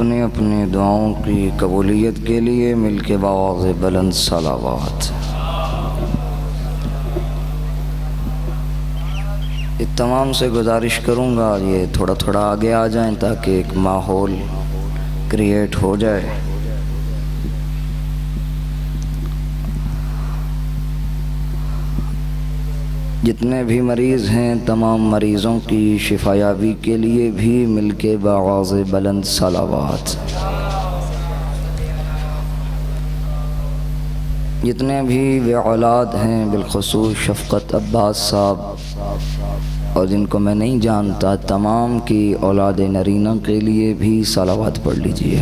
اپنی اپنی دعاؤں کی قبولیت کے لیے مل کے بآواز بلند صلوات۔ تمام سے گزارش کروں گا یہ تھوڑا تھوڑا آگے آ جائیں تاکہ ایک ماحول کریٹ ہو جائے۔ جتنے بھی مریض ہیں تمام مریضوں کی شفا یابی کے لیے بھی مل کے بآواز بلند صلوات۔ جتنے بھی بے اولاد ہیں بالخصوص شفقت عباس صاحب اور جن کو میں نہیں جانتا تمام کی اولاد نرینہ کے لیے بھی صلوات پڑھ لیجئے۔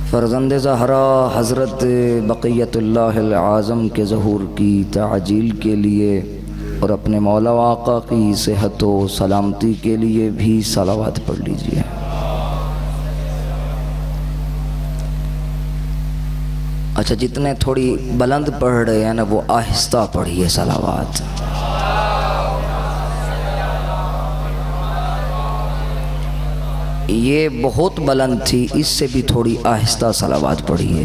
فرزند زہرا حضرت بقیت اللہ العظم کے ظہور کی تعجیل کے لیے اور اپنے مولا و آقا کی صحت و سلامتی کے لیے بھی صلوات پڑھ لیجئے۔ اچھا جتنے تھوڑی بلند پڑھ رہے ہیں نا وہ آہستہ پڑھیے صلوات۔ یہ بہت بلند تھی، اس سے بھی تھوڑی آہستہ صلوات پڑھیے۔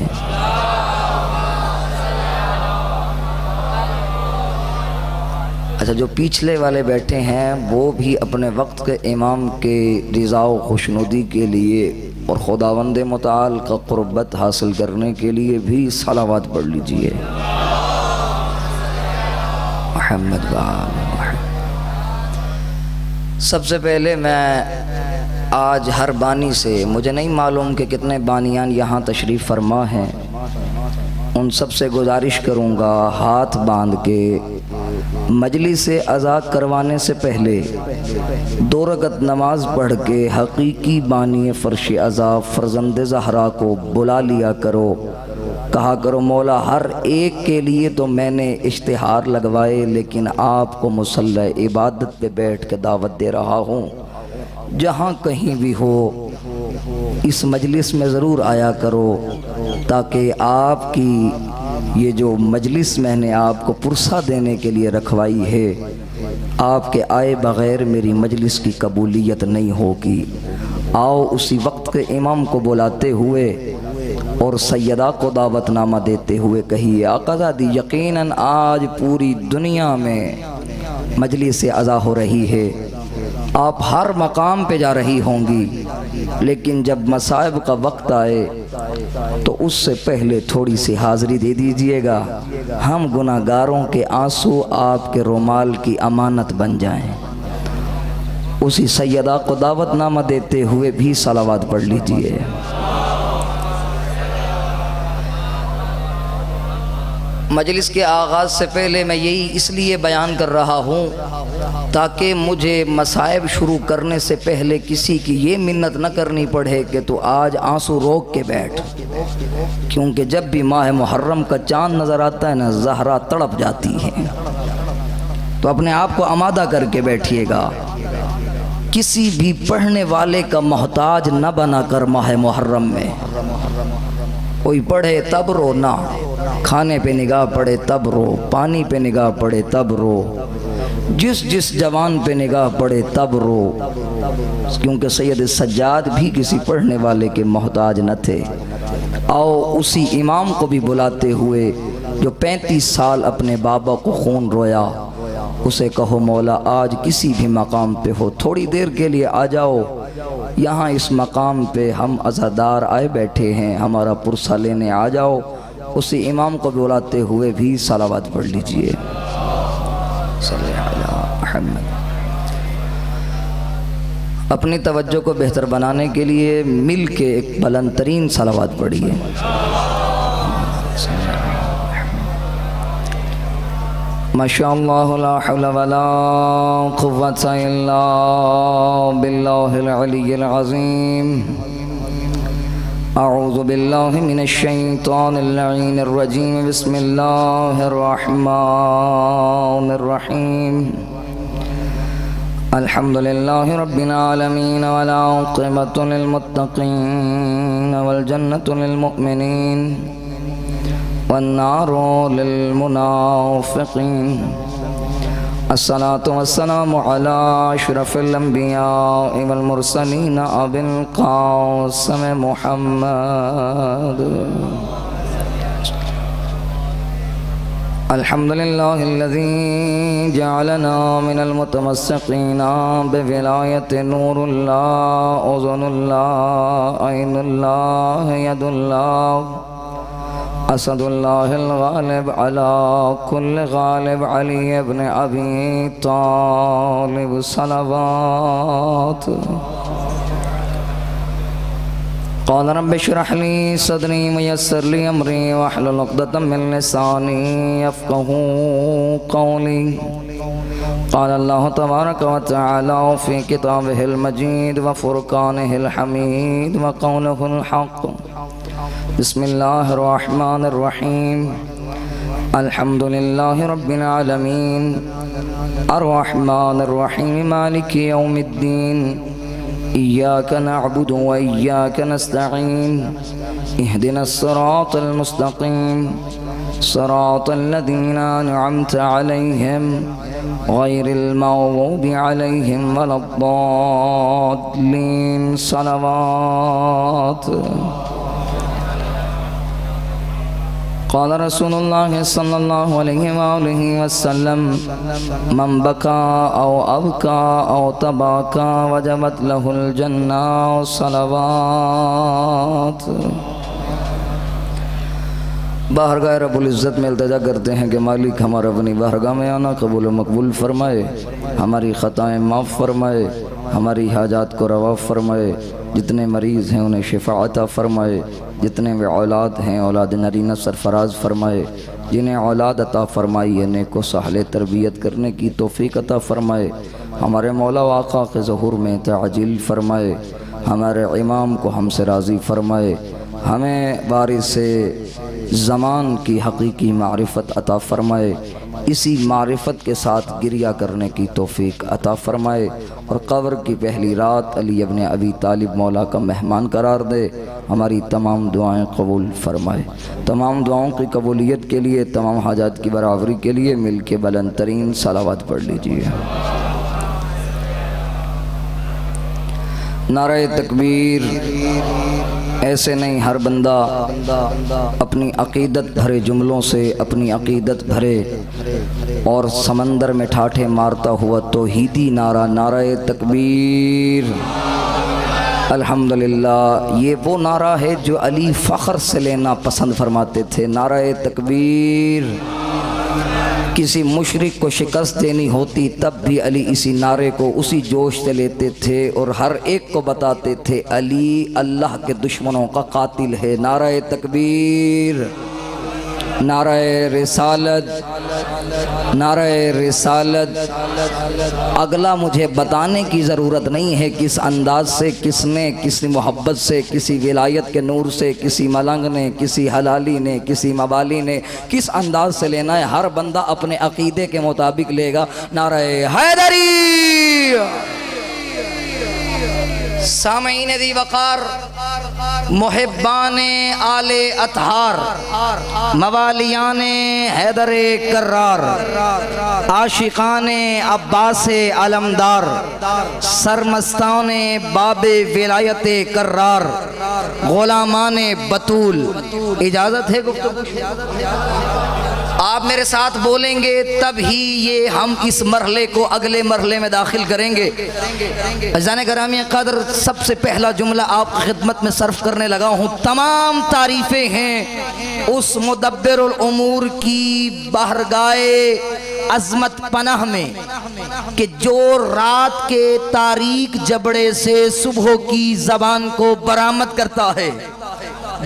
اچھا جو پیچھلے والے بیٹھے ہیں وہ بھی اپنے وقت کے امام کے رضا و خوشنودی کے لیے اور خداوند متعال کا قربت حاصل کرنے کے لیے بھی صلوات پڑھ لیجئے۔ محمد سب سے پہلے میں آج ہر بانی سے، مجھے نہیں معلوم کہ کتنے بانیان یہاں تشریف فرما ہیں، ان سب سے گزارش کروں گا ہاتھ باندھ کے مجلس عزا کروانے سے پہلے 2 رکعت نماز پڑھ کے حقیقی بانی فرش عزا فرزند زہرا کو بلا لیا کرو، کہا کرو مولا ہر ایک کے لیے تو میں نے اشتہار لگوائے لیکن آپ کو مصلی عبادت پہ بیٹھ کے دعوت دے رہا ہوں، جہاں کہیں بھی ہو اس مجلس میں ضرور آیا کرو تاکہ آپ کی یہ جو مجلس میں نے آپ کو پرسہ دینے کے لیے رکھوائی ہے، آپ کے آئے بغیر میری مجلس کی قبولیت نہیں ہوگی۔ آؤ اسی وقت کے امام کو بلاتے ہوئے اور سیدہ کو دعوت نامہ دیتے ہوئے کہیے آقا زادی یقیناً آج پوری دنیا میں مجلس عزا ہو رہی ہے، آپ ہر مقام پہ جا رہی ہوں گی، لیکن جب مصائب کا وقت آئے تو اس سے پہلے تھوڑی سی حاضری دے دیجئے گا، ہم گناہگاروں کے آنسو آپ کے رومال کی امانت بن جائیں۔ اسی سیدہ کو دعوت نامہ دیتے ہوئے بھی صلوات پڑھ لیجئے۔ مجلس کے آغاز سے پہلے میں یہی اس لیے بیان کر رہا ہوں تاکہ مجھے مصائب شروع کرنے سے پہلے کسی کی یہ منت نہ کرنی پڑے کہ تو آج آنسو روک کے بیٹھ، کیونکہ جب بھی ماہ محرم کا چاند نظر آتا ہے نا زہرا تڑپ جاتی ہے، تو اپنے آپ کو آمادہ کر کے بیٹھیے گا۔ کسی بھی پڑھنے والے کا محتاج نہ بنا کر ماہ محرم میں، کوئی پڑھے تب رو نہ، کھانے پہ نگاہ پڑے تب رو، پانی پہ نگاہ پڑے تب رو، جس جوان پہ نگاہ پڑے تب رو، کیونکہ سید سجاد بھی کسی پڑھنے والے کے محتاج نہ تھے۔ آؤ اسی امام کو بھی بلاتے ہوئے جو 35 سال اپنے بابا کو خون رویا، اسے کہو مولا آج کسی بھی مقام پہ ہو تھوڑی دیر کے لیے آ جاؤ، یہاں اس مقام پہ ہم عزادار آئے بیٹھے ہیں، ہمارا پرسہ لینے آ جاؤ۔ اسی امام کو بلاتے ہوئے بھی صلوات پڑھ لیجئے۔ صلی علی محمد۔ اپنی توجہ کو بہتر بنانے کے لیے مل کے ایک بلند ترین صلوات پڑھیے۔ ماشاء اللہ لا حول ولا قوة الا باللہ العلی العظیم۔ اعوذ باللہ من الشیطان اللعین الرجیم، بسم اللہ الرحمن الرحیم۔ الحمدللہ رب العالمین والعاقبۃ للمتقین والجنۃ للمؤمنین والنار للمنافقین۔ الصلاة والسلام على أشرف الأنبياء والمرسلين أبي القاسم محمد. الحمد لله الذي جعلنا من المتمسكين بولاية نور الله أذن الله عين الله يد الله أسد الله الغالب على كل غالب علي بن أبي طالب صلوات. قال رب اشرح لي صدري ويسر لي أمري واحلل عقدة من لساني يفقهوا قولي. قال الله تبارك وتعالى في كتابه المجيد وفرقانه الحميد وقوله الحق. بسم الله الرحمن الرحيم. الحمد لله رب العالمين الرحمن الرحيم مالك يوم الدين. إياك نعبد وإياك نستعين. اهدنا الصراط المستقيم صراط الذين أنعمت عليهم غير المغضوب عليهم ولا الضالين. صلوات. قال رسول الله صلى الله عليه وآله وسلم من بكى أو أبكى أو تباكى وجبت له الجنة. صلوات. بارگاہ رب العزت میں التجا کرتے ہیں کہ مالک ہمارا اپنی بارگاہ میں آنا قبول و مقبول فرمائے، ہماری خطائیں معاف فرمائے، ہماری حاجات کو روا فرمائے، جتنے مریض ہیں انہیں شفا عطا فرمائے، جتنے بھی اولاد ہیں اولاد نرینہ سرفراز فرمائے، جنہیں اولاد عطا فرمائی ہے نیک و صالح تربیت کرنے کی توفیق عطا فرمائے، ہمارے مولا و آقا کے ظہور میں تعجیل فرمائے، ہمارے امام کو ہم سے راضی فرمائے، ہمیں وارث زمان کی حقیقی معرفت عطا فرمائے، اسی معرفت کے ساتھ گریہ کرنے کی توفیق عطا فرمائے، اور قبر کی پہلی رات علی ابن ابی طالب مولا کا مہمان قرار دے، ہماری تمام دعائیں قبول فرمائے۔ تمام دعاؤں کی قبولیت کے لیے، تمام حاجات کی برابری کے لیے مل کے بلند ترین صلوات پڑھ لیجئے۔ نعرہ تکبیر۔ ایسے نہیں، ہر بندہ اپنی عقیدت بھرے جملوں سے، اپنی عقیدت بھرے اور سمندر میں ٹھاٹھے مارتا ہوا توحیدی نعرہ نعرہ تکبیر۔ الحمدللہ، یہ وہ نعرہ ہے جو علی فخر سے لینا پسند فرماتے تھے۔ نعرہ تکبیر۔ کسی مشرک کو شکست دینی ہوتی تب بھی علی اسی نعرے کو اسی جوش سے لیتے تھے اور ہر ایک کو بتاتے تھے علی اللہ کے دشمنوں کا قاتل ہے۔ نعرہ تکبیر، نعرہ رسالت، نعرہ رسالت۔ اگلا مجھے بتانے کی ضرورت نہیں ہے کس انداز سے، کس نے، کسی محبت سے، کسی ولایت کے نور سے، کسی ملنگ نے، کسی حلالی نے، کسی مبالی نے کس انداز سے لینا ہے، ہر بندہ اپنے عقیدے کے مطابق لے گا۔ نعرہ حیدری۔ سامعین دی وقار، محبان آل اطہار، موالیان حیدر کرار، عاشقان عباس علمدار، سرمستان باب ولایت کرار، غلامان بطول۔ اجازت ہے گفتگو؟ آپ میرے ساتھ بولیں گے تب ہی یہ ہم اس مرحلے کو اگلے مرحلے میں داخل کریں گے۔ عزیزان گرامی قدر، سب سے پہلا جملہ آپ کی خدمت میں صرف کرنے لگا ہوں۔ تمام تعریفیں ہیں اس مدبر الامور کی بارگاہ عظمت پناہ میں کہ جو رات کے تاریک جبڑے سے صبح کی زبان کو برآمد کرتا ہے۔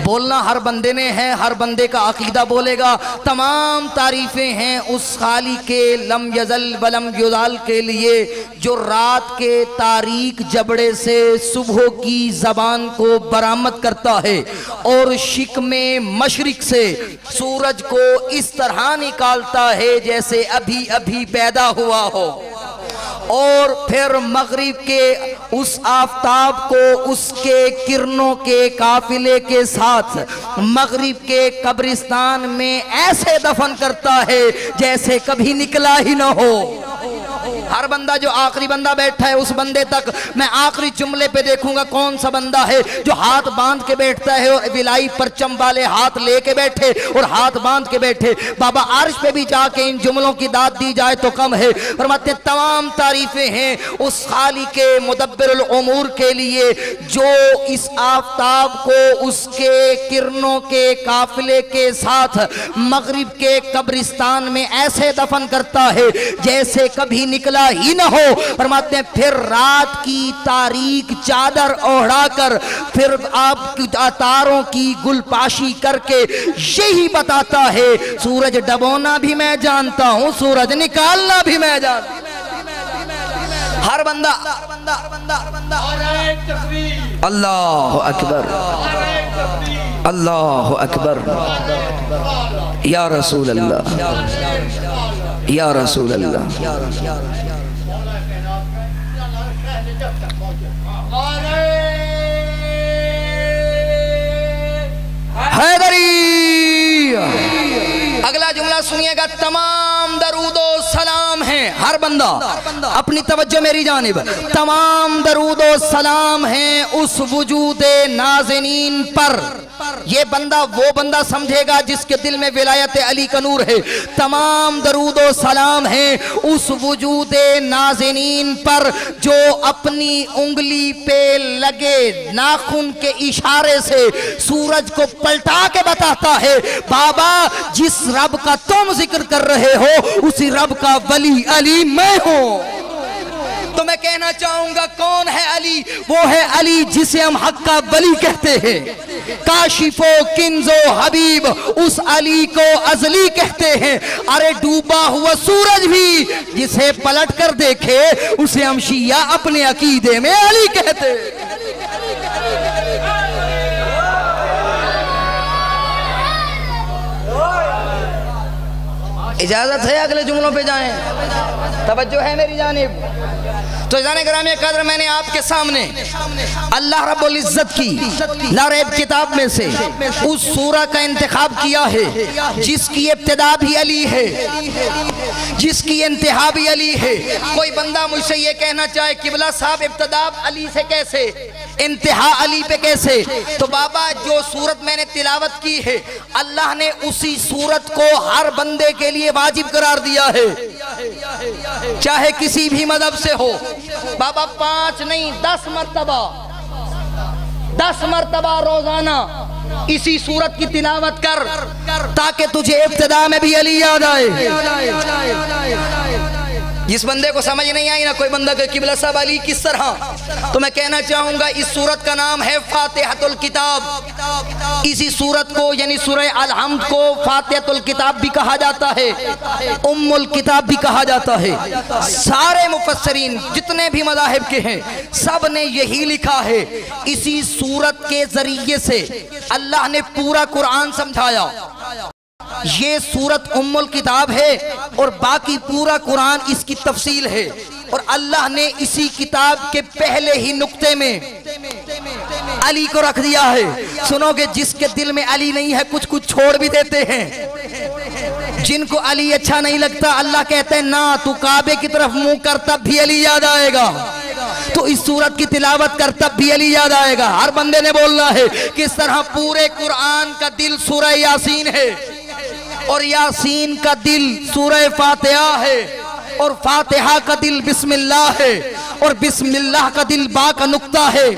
بولنا ہر بندے نے ہے، ہر بندے کا عقیدہ بولے گا۔ تمام تعریفیں ہیں اس خالق کے لم یزل ولم یزال کے لیے جو رات کے تاریک جبڑے سے صبح کی زبان کو برآمد کرتا ہے اور شکم مشرق سے سورج کو اس طرح نکالتا ہے جیسے ابھی ابھی پیدا ہوا ہو، اور پھر مغرب کے اس آفتاب کو اس کے کرنوں کے قافلے کے ساتھ مغرب کے قبرستان میں ایسے دفن کرتا ہے جیسے کبھی نکلا ہی نہ ہو۔ ہر بندہ جو آخری بندہ بیٹھا ہے اس بندے تک میں آخری جملے پہ دیکھوں گا کون سا بندہ ہے جو ہاتھ باندھ کے بیٹھتا ہے، ولائی پرچم والے ہاتھ لے کے بیٹھے اور ہاتھ باندھ کے بیٹھے۔ بابا عرش پہ بھی جا کے ان جملوں کی داد دی جائے تو کم ہے۔ فرماتے ہیں تمام تعریفیں ہیں اس خالق مدبر الامور کے لیے جو اس آفتاب کو اس کے کرنوں کے قافلے کے ساتھ مغرب کے قبرستان میں ایسے دفن کرتا ہے جیسے کبھی نکلا ہی نہ ہو۔ فرماتے ہیں پھر رات کی تاریک چادر اوڑھا کر پھر آپ تاروں کی گل پاشی کر کے یہی بتاتا ہے سورج ڈبونا بھی میں جانتا ہوں، سورج نکالنا بھی میں جانتا ہوں۔ ہر بندہ اللہ اکبر اللہ اکبر یا رسول اللہ یا رسول اللہ۔ حیدری اگلا جملہ سنیے گا، تمام درود و سلام ہیں، ہر بندہ اپنی توجہ میری جانب، تمام درود و سلام ہیں اس وجود نازنین پر۔ یہ بندہ وہ بندہ سمجھے گا جس کے دل میں ولایت علی کا نور ہے۔ تمام درود و سلام ہیں اس وجود نازنین پر جو اپنی انگلی پہ لگے ناخن کے اشارے سے سورج کو پلٹا کے بتاتا ہے بابا جس رب کا تم ذکر کر رہے ہو اسی رب کا ولی علی میں ہوں۔ تو میں کہنا چاہوں گا کون ہے علی؟ وہ ہے علی جسے ہم حق کا ولی کہتے ہیں، کاشف و کنز و حبیب اس علی کو ازلی کہتے ہیں۔ ارے ڈوبا ہوا سورج بھی جسے پلٹ کر دیکھے اسے ہم شیعہ اپنے عقیدے میں علی کہتے ہیں۔ اجازت ہے اگلے جملوں پہ جائیں؟ توجہ ہے میری جانب؟ تو عزیزان گرامی قدر میں نے آپ کے سامنے اللہ رب العزت کی لا ریب کتاب میں سے اس سورہ کا انتخاب کیا ہے جس کی ابتدا بھی علی ہے، جس کی انتہا بھی علی ہے۔ کوئی بندہ مجھ سے یہ کہنا چاہے قبلہ صاحب ابتدا علی سے کیسے، انتہا علی پہ کیسے؟ تو بابا جو سورت میں نے تلاوت کی ہے اللہ نے اسی سورت کو ہر بندے کے لیے واجب قرار دیا ہے، چاہے کسی بھی مذہب سے ہو۔ بابا 5 نہیں 10 مرتبہ روزانہ اسی سورت کی تلاوت کر تاکہ تجھے ابتدا میں بھی علی یاد آئے۔ جس بندے کو سمجھ نہیں آئی نا کوئی بندہ کہ قبلہ صاحب علی کس طرح، تو میں کہنا چاہوں گا اس سورت کا نام ہے فاتحۃ الکتاب۔ اسی سورت کو یعنی سورہ الحمد کو فاتحۃ الکتاب بھی کہا جاتا ہے، ام الکتاب بھی کہا جاتا ہے۔ سارے مفسرین جتنے بھی مذاہب کے ہیں سب نے یہی لکھا ہے، اسی سورت کے ذریعے سے اللہ نے پورا قرآن سمجھایا۔ یہ سورت ام الکتاب ہے اور باقی پورا قرآن اس کی تفصیل ہے، اور اللہ نے اسی کتاب کے پہلے ہی نقطے میں علی کو رکھ دیا ہے۔ سنو کہ جس کے دل میں علی نہیں ہے کچھ چھوڑ بھی دیتے ہیں، جن کو علی اچھا نہیں لگتا اللہ کہتے ہیں نا تو کعبے کی طرف منہ کر تب بھی علی یاد آئے گا، تو اس سورت کی تلاوت کر تب بھی علی یاد آئے گا۔ ہر بندے نے بولنا ہے کس طرح پورے قرآن کا دل سورہ یاسین ہے، اور یاسین کا دل سورہ فاتحہ ہے، اور فاتحہ کا دل بسم اللہ ہے، اور بسم اللہ کا دل با کا نقطہ ہے۔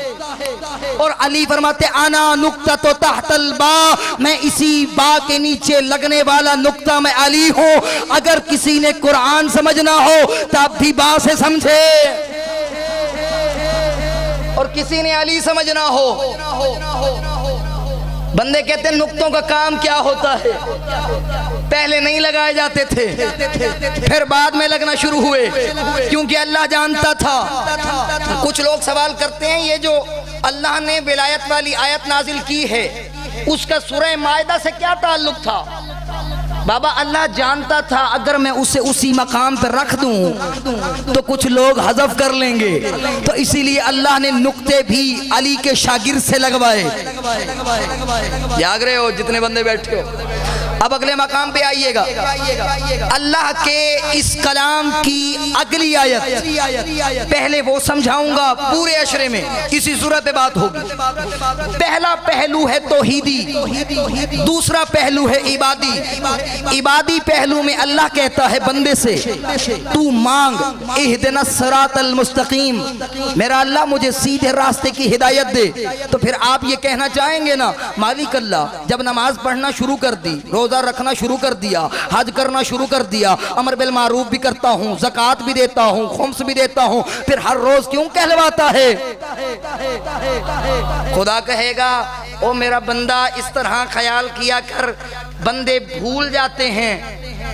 اور علی فرماتے انا نقطہ تو تحت البا، میں اسی با کے نیچے لگنے والا نقطہ میں علی ہوں۔ اگر کسی نے قرآن سمجھنا ہو تب بھی با سے سمجھے، اور کسی نے علی سمجھنا ہو۔ بندے کہتے ہیں نقطوں کا کام کیا ہوتا ہے؟ پہلے نہیں لگائے جاتے تھے، پھر بعد میں لگنا شروع ہوئے، کیونکہ اللہ جانتا تھا۔ کچھ لوگ سوال کرتے ہیں یہ جو اللہ نے ولایت والی آیت نازل کی ہے اس کا سورہ مائدہ سے کیا تعلق تھا؟ بابا اللہ جانتا تھا اگر میں اسے اسی مقام پر رکھ دوں تو کچھ لوگ حذف کر لیں گے، تو اسی لیے اللہ نے نقطے بھی علی کے شاگرد سے لگوائے۔ جاگ رہے ہو جتنے بندے بیٹھے ہو؟ اب اگلے مقام پہ آئیے گا، اللہ کے اس کلام کی اگلی آیت پہلے وہ سمجھاؤں گا پورے عشرے میں، اسی صورت پہ بات ہوگی۔ پہلا پہلو ہے توحیدی، دوسرا پہلو ہے عبادی۔ عبادی پہلو میں اللہ کہتا ہے بندے سے تو مانگ اہدنا الصراط المستقیم، میرا اللہ مجھے سیدھے راستے کی ہدایت دے۔ تو پھر آپ یہ کہنا چاہیں گے نا مالک اللہ جب نماز پڑھنا شروع کر دی، روزہ رکھنا شروع کر دیا، حج کرنا شروع کر دیا، امر بالمعروف بھی کرتا ہوں، زکوٰۃ بھی دیتا ہوں، خمس بھی دیتا ہوں، پھر ہر روز کیوں کہلواتا ہے؟ خدا کہے گا او میرا بندہ اس طرح خیال کیا کر، بندے بھول جاتے ہیں،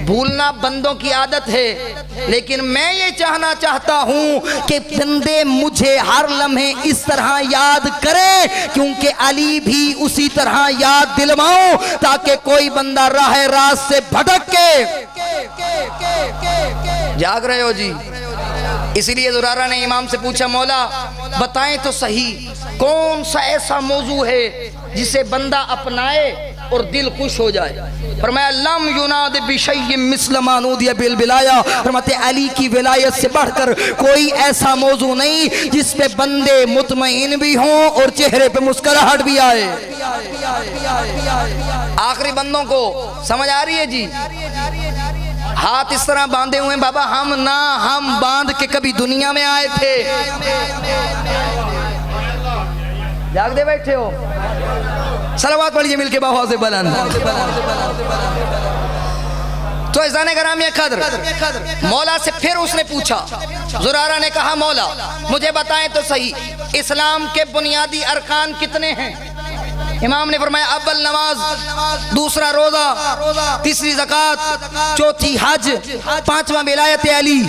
بھولنا بندوں کی عادت ہے، لیکن میں یہ چاہنا چاہتا ہوں کہ بندے مجھے ہر لمحے اس طرح یاد کریں، کیونکہ علی بھی اسی طرح یاد دلواؤں تاکہ کوئی بندہ راہ راست سے بھٹک کے جاگ رہے ہو جی۔ اسی لیے زرارہ نے امام سے پوچھا مولا بتائیں تو صحیح کون سا ایسا موضوع ہے جسے بندہ اپنائے اور دل خوش ہو جائے؟ فرمایا لم یناد بشیء مثل ما نودی بالولایہ، فرماتے علی کی ولایت سے بڑھ کر کوئی ایسا موضوع نہیں جس پہ بندے مطمئن بھی ہوں اور چہرے پہ مسکراہٹ بھی آئے۔ آخری بندوں کو سمجھ آ رہی ہے جی؟ ہاتھ اس طرح باندھے ہوئے ہیں بابا ہم باندھ کے کبھی دنیا میں آئے تھے، جاگ دے بیٹھے ہو؟ صلوات پڑھیے مل کے بآواز بلند۔ تو عزیزان گرامی قدر مولا سے پھر اس نے پوچھا، زرارہ نے کہا مولا مجھے بتائیں تو صحیح اسلام کے بنیادی ارکان کتنے ہیں؟ امام نے فرمایا اول نماز، دوسرا روزہ، تیسری زکوٰۃ، چوتھی حج، پانچواں ولایت علی۔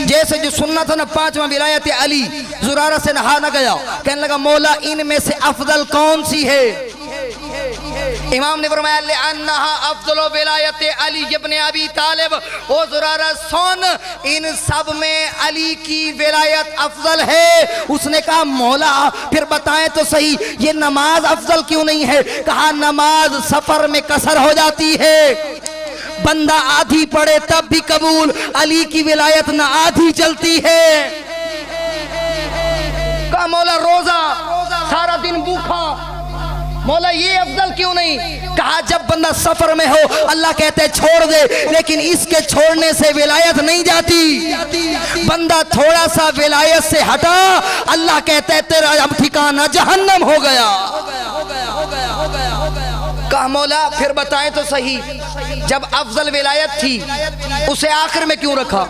جیسے جو سنت ہے نا پانچواں ولایت علی، زرارہ سے نہا نہ گیا، کہنے لگا مولا ان میں سے افضل کون سی ہے؟ امام نے فرمایا لِأَنَّهَا افضل ولایت علی ابن ابی طالب، او زرارہ سن ان سب میں علی کی ولایت افضل ہے۔ اس نے کہا مولا پھر بتائیں تو صحیح یہ نماز افضل کیوں نہیں ہے؟ کہا نماز سفر میں قصر ہو جاتی ہے، بندہ آدھی پڑھے تب بھی قبول، علی کی ولایت نہ آدھی چلتی ہے۔ کہا مولا روزہ سارا دن بھوکا، مولا یہ افضل کیوں نہیں؟ کہا جب بندہ سفر میں ہو اللہ کہتے ہیں چھوڑ دے، لیکن اس کے چھوڑنے سے ولایت نہیں جاتی۔ بندہ تھوڑا سا ولایت سے ہٹا اللہ کہتے ہیں تیرا اب ٹھکانہ جہنم ہو گیا۔ کہا مولا پھر بتائیں تو صحیح جب افضل ولایت تھی اسے آخر میں کیوں رکھا؟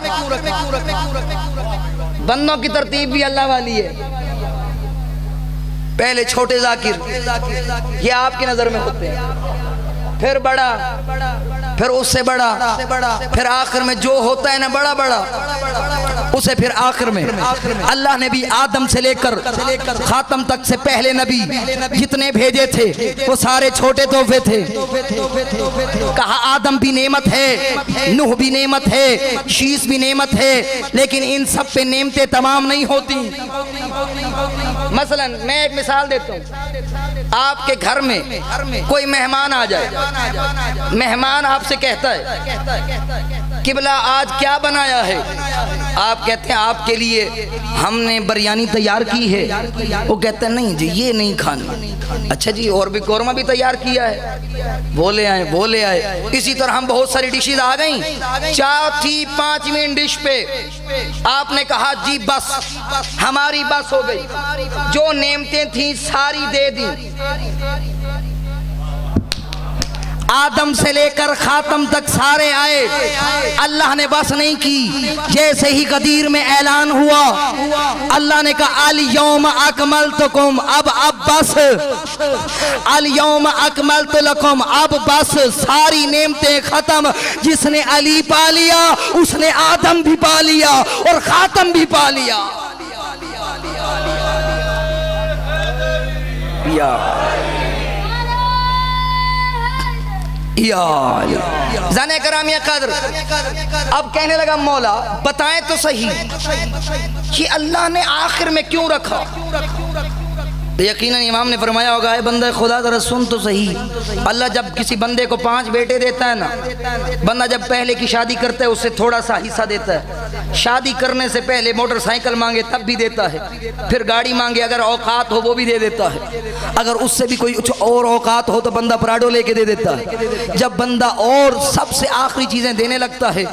بندوں کی ترتیب بھی اللہ والی ہے، پہلے چھوٹے ذاکر یہ آپ کی نظر میں ہوتے ہیں، پھر بڑا، پھر اس سے بڑا، پھر آخر میں جو ہوتا ہے نا بڑا بڑا اسے پھر آخر میں اللہ نے بھی آدم سے لے کر خاتم تک سے پہلے نبی جتنے بھیجے تھے وہ سارے چھوٹے تحفے تھے۔ کہا آدم بھی نعمت ہے، نوح بھی نعمت ہے، شیس بھی نعمت ہے، لیکن ان سب پہ نعمتیں تمام نہیں ہوتی۔ مثلا میں ایک مثال دیتا ہوں، آپ کے گھر میں کوئی مہمان آ جائے، مہمان آپ سے کہتا ہے قبلہ آج کیا بنایا ہے؟ آپ کہتے ہیں آپ کے لیے ہم نے بریانی تیار کی ہے، وہ کہتے ہیں نہیں جی یہ نہیں کھانی، اچھا جی اور بھی قورمہ بھی تیار کیا ہے، وہ لے آئے۔ اسی طرح ہم بہت ساری ڈشز آ گئیں، چوتھی پانچویں ڈش پہ آپ نے کہا جی بس ہماری بس ہو گئی، جو نعمتیں تھیں ساری دے دی۔ آدم سے لے کر خاتم تک سارے آئے، اللہ نے بس نہیں کی۔ جیسے ہی غدیر میں اعلان ہوا اللہ نے کہا الیوم اکملتکم، اب بس، الیوم اکملت لکم، اب بس، ساری نعمتیں ختم۔ جس نے علی پا لیا اس نے آدم بھی پا لیا اور خاتم بھی پا لیا۔ زانے کرامی قدر اب کہنے لگا مولا بتائیں تو صحیح کہ اللہ نے آخر میں کیوں رکھا؟ تو یقیناً امام نے فرمایا ہوگا اے بندہ خدا ذرا سن تو صحیح، اللہ جب کسی بندے کو 5 بیٹے دیتا ہے نا، بندہ جب پہلے کی شادی کرتا ہے اس سے تھوڑا سا حصہ دیتا ہے، شادی کرنے سے پہلے موٹر سائیکل مانگے تب بھی دیتا ہے، پھر گاڑی مانگے اگر اوقات ہو وہ بھی دے دیتا ہے، اگر اس سے بھی کوئی اور اوقات ہو تو بندہ پراڈو لے کے دے دیتا ہے۔ جب بندہ اور سب سے آخری چیزیں دینے لگتا ہے،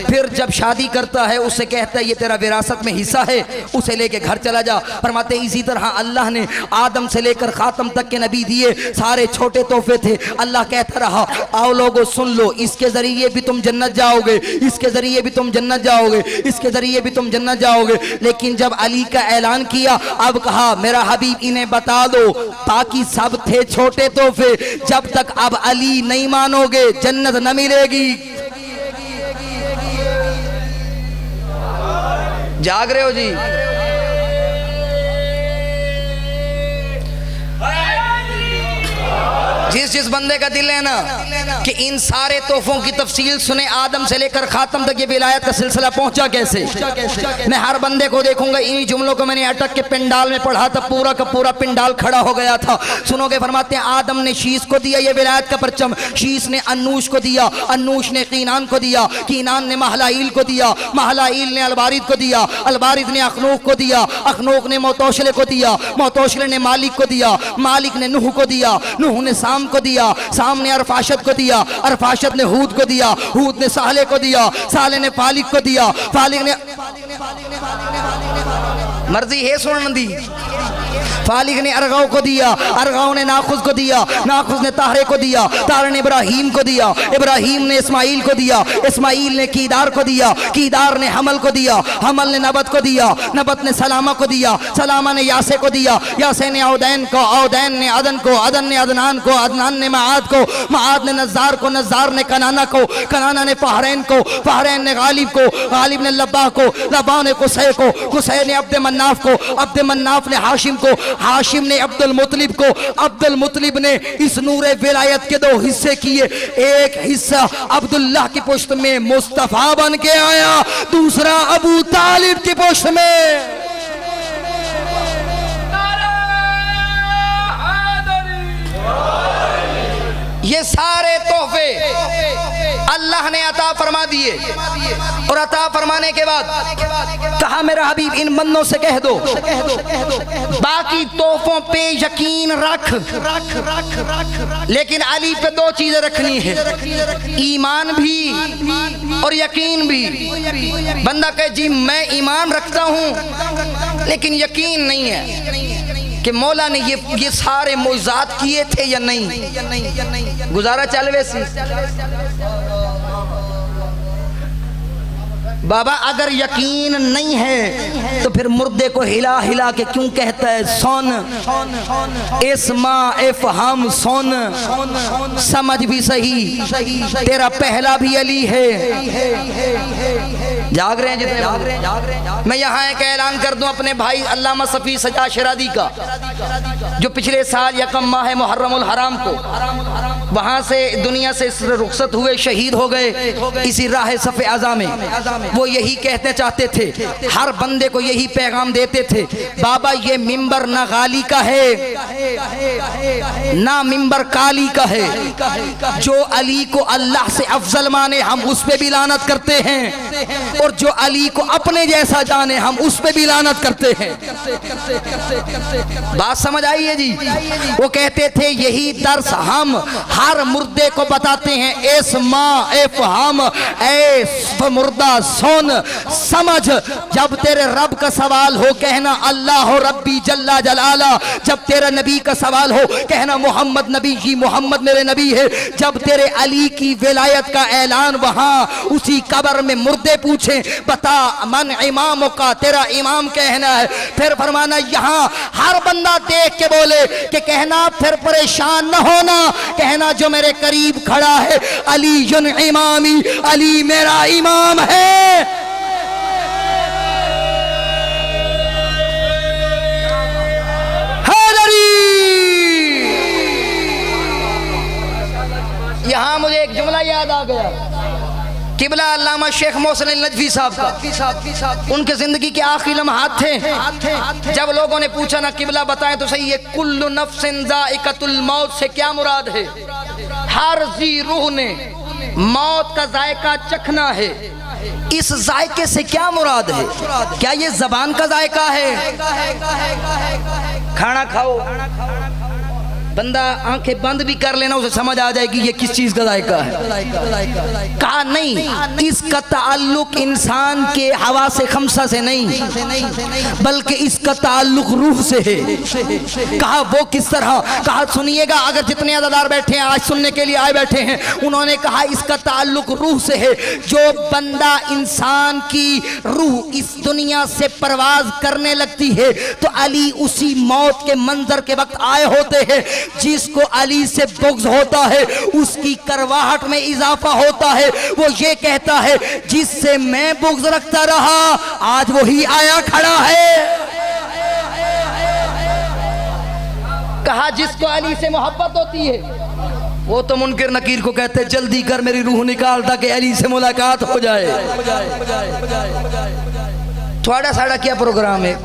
پھر جب شادی کرتا ہے اس سے کہتا ہے یہ تیرا وراثت میں حصہ ہے، اسے لے کے گھر چلا جا۔ فرماتے ہیں اسی طرح اللہ نے آدم سے لے کر خاتم تک کے نبی دیے، سارے چھوٹے تحفے تھے۔ اللہ کہتا رہا آؤ لوگو سن لو، اس کے ذریعے بھی تم جنت جاؤ گے، اس کے ذریعے بھی تم جنت جاؤ گے، اس کے ذریعے بھی تم جنت جاؤ گے۔ لیکن جب علی کا اعلان کیا اب کہا میرا حبیب انہیں بتا دو، باقی سب تھے چھوٹے تحفے، جب تک اب علی نہیں مانو گے جنت نہ ملے گی۔ جاگ رہے ہو جی؟ جس بندے کا دل ہے نا کہ ان سارے تحفوں کی تفصیل سنے، آدم سے لے کر خاتم تک یہ ولایت کا سلسلہ پہنچا کیسے، میں ہر بندے کو دیکھوں گا۔ انہی جملوں کو میں نے اٹک کے پنڈال میں پڑھا تھا، پورا کا پورا پنڈال کھڑا ہو گیا تھا۔ سنو گے فرماتے ہیں آدم نے شیس کو دیا یہ ولایت کا پرچم، شیس نے انوش کو دیا، انوش نے قینان کو دیا، قینان نے مہلائیل کو دیا، مہلائیل نے البارد کو دیا، البارد نے اخنوق کو دیا، اخنوق نے موتوشلے کو دیا، موتوشلے نے مالک کو دیا، مالک نے نوح کو دیا، نوح نے سام کو دیا، سام نے ارفاشت کو دیا، ارفاشت نے ہود کو دیا، ہود نے سالے کو دیا، سالے نے فالق کو دیا، فالق نے مرضی ہے سنن دی، فالق نے ارغو کو دیا، ارغو نے ناخذ کو دیا، ناخذ نے طاہرے کو دیا، طاہرے نے ابراہیم کو دیا، ابراہیم نے اسماعیل کو دیا، اسماعیل نے کیدار کو دیا، کیدار نے حمل کو دیا، حمل نے نبت کو دیا، نبت نے سلامہ کو دیا، سلامہ نے یاسے کو دیا، یاسے نے عودین کو، عودین نے عدن کو، عدن نے عدنان کو، عدنان نے معاد کو، معاد نے نزار کو، نزار نے کنانہ کو، کنانہ نے فہرین کو، فہرین نے غالب کو، غالب نے لبا کو، لبا نے قصے کو، قصے نے عبد مناف کو، عبد مناف نے ہاشم کو، ہاشم نے عبد المطلب کو، عبد المطلب نے اس نور ولایت کے 2 حصے کیے، ایک حصہ عبداللہ کی پشت میں مصطفیٰ بن کے آیا، دوسرا ابو طالب کی پشت میں۔ یہ سارے تحفے اللہ نے عطا فرما دیے، اور عطا فرمانے کے بعد کہا میرا حبیب ان بندوں سے کہہ دو باقی تحفوں پہ یقین رکھ، لیکن علی پہ 2 چیزیں رکھنی ہے، ایمان بھی اور یقین بھی۔ بندہ کہے جی میں ایمان رکھتا ہوں لیکن یقین نہیں ہے کہ مولا نے یہ سارے معجزات کیے تھے یا نہیں، گزارا چل ویسی۔ بابا اگر یقین نہیں ہے تو پھر مردے کو ہلا ہلا کے کیوں کہتا ہے سن، اسما افہم سن، سمجھ بھی صحیح تیرا پہلا بھی علی ہے۔ جاگ رہے ہیں جتنے میں یہاں ایک اعلان کر دوں اپنے بھائی علامہ صفی سجاد شرادی کا، جو پچھلے سال 1 ماہ محرم الحرام کو وہاں سے دنیا سے رخصت ہوئے، شہید ہو گئے اسی راہ صف اعظم میں۔ وہ یہی کہتے چاہتے تھے، ہر بندے کو یہی پیغام دیتے تھے، بابا یہ ممبر نہ غالی کا ہے نہ ممبر کالی کا ہے، جو علی کو اللہ سے افضل مانے ہم اس پہ بھی لعنت کرتے ہیں، اور جو علی کو اپنے جیسا جانے ہم اس پہ بھی لعنت کرتے ہیں۔ بات سمجھ آئی ہے جی؟ وہ کہتے تھے یہی درس ہم ہر مردے کو بتاتے ہیں، اسما افہم، اے مردہ سن سمجھ، جب تیرے رب کا سوال ہو کہنا اللہ ربی جل جلالہ، جب تیرے نبی کا سوال ہو کہنا محمد نبی جی، محمد میرے نبی ہے، جب تیرے علی کی ولایت کا اعلان وہاں اسی قبر میں مردے پوچھیں بتا من اماموں کا، تیرا امام کہنا ہے، پھر فرمانا یہاں ہر بندہ دیکھ کے بولے کہ کہنا پھر پریشان نہ ہونا، کہنا جو میرے قریب کھڑا ہے علی جن امامی، علی میرا امام ہے۔ یہاں مجھے ایک جملہ یاد آ گیا کہ قبلہ علامہ شیخ محسن النجفی صاحب کا ان کے زندگی کے آخری لمحات تھے. جب لوگوں نے پوچھا نا قبلہ بتائیں تو صحیح ہے کل نفس ذائقۃ الموت سے کیا مراد ہے؟ ہر ذی روح نے موت کا ذائقہ چکھنا ہے. اس ذائقے سے کیا مراد ہے؟ کیا یہ زبان کا ذائقہ ہے؟ کھانا کھاؤ بندہ آنکھیں بند بھی کر لینا اسے سمجھ آ جائے گی یہ کس چیز کا ذائقہ ہے. کہا نہیں، اس کا تعلق انسان کے حواس خمسہ سے نہیں بلکہ اس کا تعلق روح سے ہے. کہا وہ کس طرح؟ کہا سنیے گا، اگر جتنے عزادار بیٹھے ہیں آج سننے کے لیے آئے بیٹھے ہیں، انہوں نے کہا اس کا تعلق روح سے ہے. جو بندہ انسان کی روح اس دنیا سے پرواز کرنے لگتی ہے تو علی اسی موت کے منظر کے وقت آئے ہوتے ہیں. جس کو علی سے بغض ہوتا ہے اس کی کرواہٹ میں اضافہ ہوتا ہے. وہ یہ کہتا ہے جس سے میں بغض رکھتا رہا آج وہی آیا کھڑا ہے. کہا جس کو علی سے محبت ہوتی ہے وہ تو منکر نکیر کو کہتے جلدی کر میری روح نکال تاکہ علی سے ملاقات ہو جائے. تھوڑا ساڑا کیا پروگرام ہے؟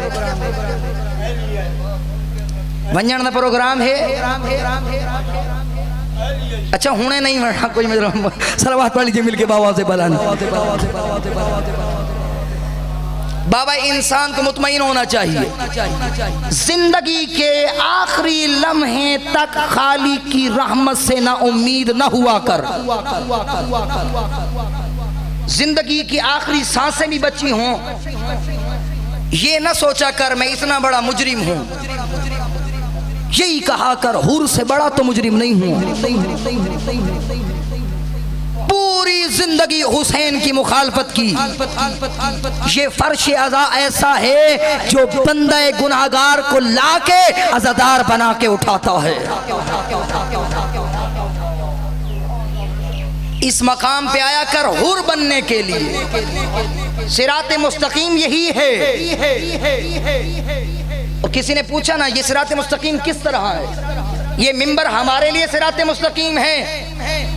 ونجن دا پروگرام ہے. اچھا ہونے نہیں مرنا کوئی صلوات پڑھ لیجئے مل کے بابا سے بلانے. بابا انسان کو مطمئن ہونا چاہیے زندگی کے آخری لمحے تک خالق کی رحمت سے نا امید نہ ہوا کر. زندگی کی آخری سانسیں بھی بچی ہوں یہ نہ سوچا کر میں اتنا بڑا مجرم ہوں. یہی کہا کر حور سے بڑا تو مجرم نہیں ہوں. پوری زندگی حسین کی مخالفت کی. یہ فرش عزا ایسا ہے جو بندہ گناہگار کو لا کے عزادار بنا کے اٹھاتا ہے. اس مقام پہ آیا کر حور بننے کے لیے. صراط مستقیم یہی ہے. اور کسی نے پوچھا نا یہ صراط مستقیم کس طرح ہے؟ یہ منبر ہمارے لیے صراط مستقیم ہے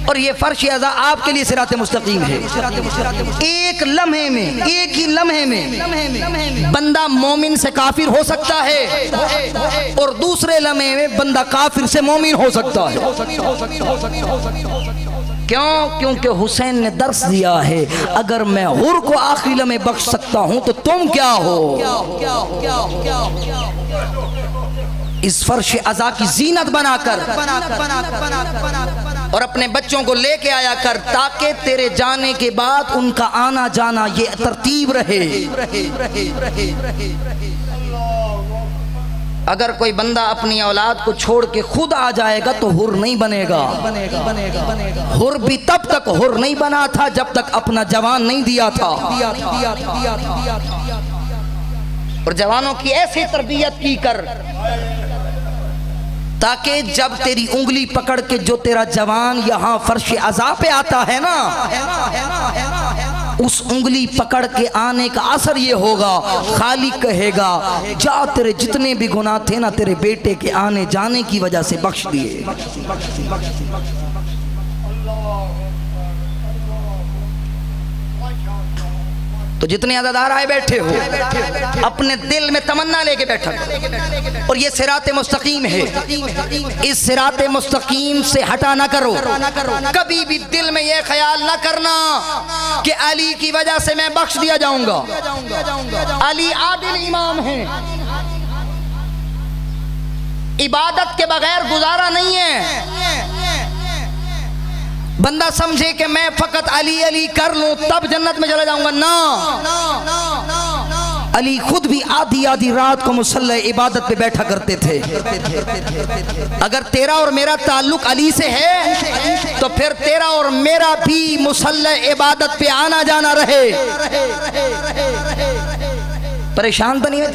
اور یہ فرش عزا آپ کے لیے صراط مستقیم ہے. ایک لمحے میں ایک ہی لمحے میں بندہ مومن سے کافر ہو سکتا ہے اور دوسرے لمحے میں بندہ کافر سے مومن ہو سکتا ہے. کیوں؟ کیونکہ حسین نے درس دیا ہے اگر میں حر کو آخری لمحے بخش سکتا ہوں تو تم کیا ہو. اس فرش عزا کی زینت بنا کر اور اپنے بچوں کو لے کے آیا کر تاکہ تیرے جانے کے بعد ان کا آنا جانا یہ ترتیب رہے. اگر کوئی بندہ اپنی اولاد کو چھوڑ کے خود آ جائے گا تو حر نہیں بنے گا. حر بھی تب تک حر نہیں بنا تھا جب تک اپنا جوان نہیں دیا تھا. اور جوانوں کی ایسی تربیت کی کر تاکہ جب تیری انگلی پکڑ کے جو تیرا جوان یہاں فرش عزا پہ آتا ہے نا اس انگلی پکڑ کے آنے کا اثر یہ ہوگا خالق کہے گا جا تیرے جتنے بھی گناہ تھے نا تیرے بیٹے کے آنے جانے کی وجہ سے بخش دیے. تو جتنے عزادار آئے بیٹھے ہو اپنے دل میں تمنا لے کے بیٹھا اور یہ صراط مستقیم ہے. اس صراط مستقیم سے ہٹا نہ کرو. کبھی بھی دل میں یہ خیال نہ کرنا کہ علی کی وجہ سے میں بخش دیا جاؤں گا. علی عادل امام ہیں. عبادت کے بغیر گزارا نہیں ہے. بندہ سمجھے کہ میں فقط علی علی کر لوں تب جنت میں چلا جاؤں گا. نا علی خود بھی آدھی آدھی رات کو مصلی عبادت پہ بیٹھا کرتے تھے. اگر تیرا اور میرا تعلق علی سے ہے تو پھر تیرا اور میرا بھی مصلی عبادت پہ آنا جانا رہے. پریشان تو نہیں ہے؟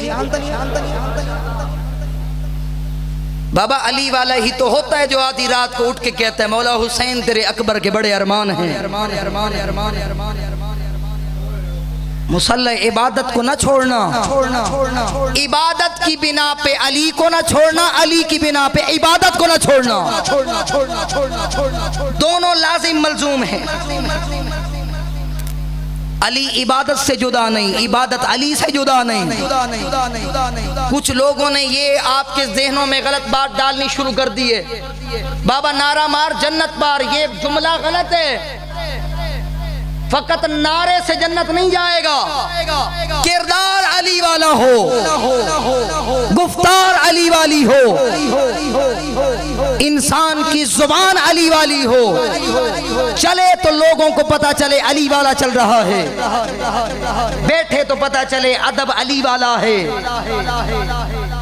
بابا علی والا ہی تو ہوتا ہے جو آدھی رات کو اٹھ کے کہتا ہے مولا حسین تیرے اکبر کے بڑے ارمان ہیں. مصلی عبادت کو نہ چھوڑنا. عبادت کی بنا پہ علی کو نہ چھوڑنا. علی کی بنا پہ عبادت کو نہ چھوڑنا. دونوں لازم ملزوم ہیں. علی عبادت سے جدا نہیں، عبادت علی سے جدا نہیں۔ کچھ لوگوں نے یہ آپ کے ذہنوں میں غلط بات ڈالنی شروع کر دی ہے، بابا نعرہ مار جنت پار، یہ جملہ غلط ہے۔ فقط نعرے سے جنت نہیں جائے گا، کردار علی والا ہو، گفتار علی والی ہو، انسان کی زبان علی والی ہو، چلے تو لوگوں کو پتا چلے علی والا چل رہا ہے، بیٹھے تو پتا چلے ادب علی والا ہے۔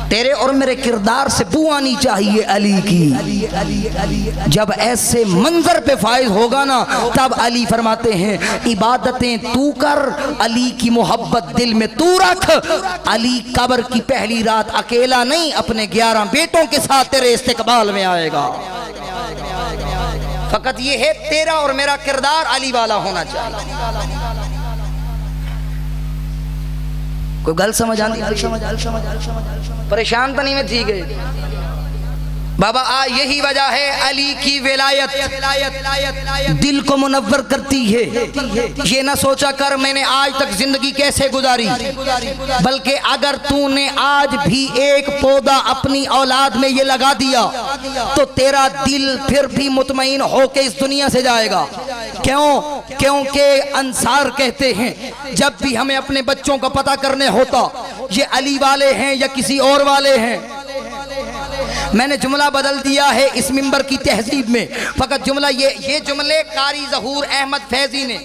تیرے اور میرے کردار سے بو آنی چاہیے علی کی۔ جب ایسے منظر پہ فائز ہوگا نا، تب علی فرماتے ہیں عبادتیں تو کر، علی کی محبت دل میں تو رکھ۔ علی قبر کی پہلی رات اکیلا نہیں، اپنے 11 بیٹوں کے ساتھ تیرے استقبال میں آئے گا۔ فقط یہ ہے تیرا اور میرا کردار علی والا ہونا چاہیے۔ کوئی گل سمجھ آندی؟ پریشان تو نہیں میں تھی گئے بابا؟ یہی وجہ ہے علی کی ولایت دل کو منور کرتی ہے۔ یہ نہ سوچا کر میں نے آج تک زندگی کیسے گزاری، بلکہ اگر تو نے آج بھی ایک پودا اپنی اولاد میں یہ لگا دیا تو تیرا دل پھر بھی مطمئن ہو کے اس دنیا سے جائے گا۔ کیوں؟ کیونکہ انصار کہتے ہیں جب بھی ہمیں اپنے بچوں کا پتہ کرنے ہوتا یہ علی والے ہیں یا کسی اور والے ہیں۔ میں نے جملہ بدل دیا ہے اس منبر کی تہذیب میں، فقط جملہ یہ جملے قاری ظہور احمد فیضی نے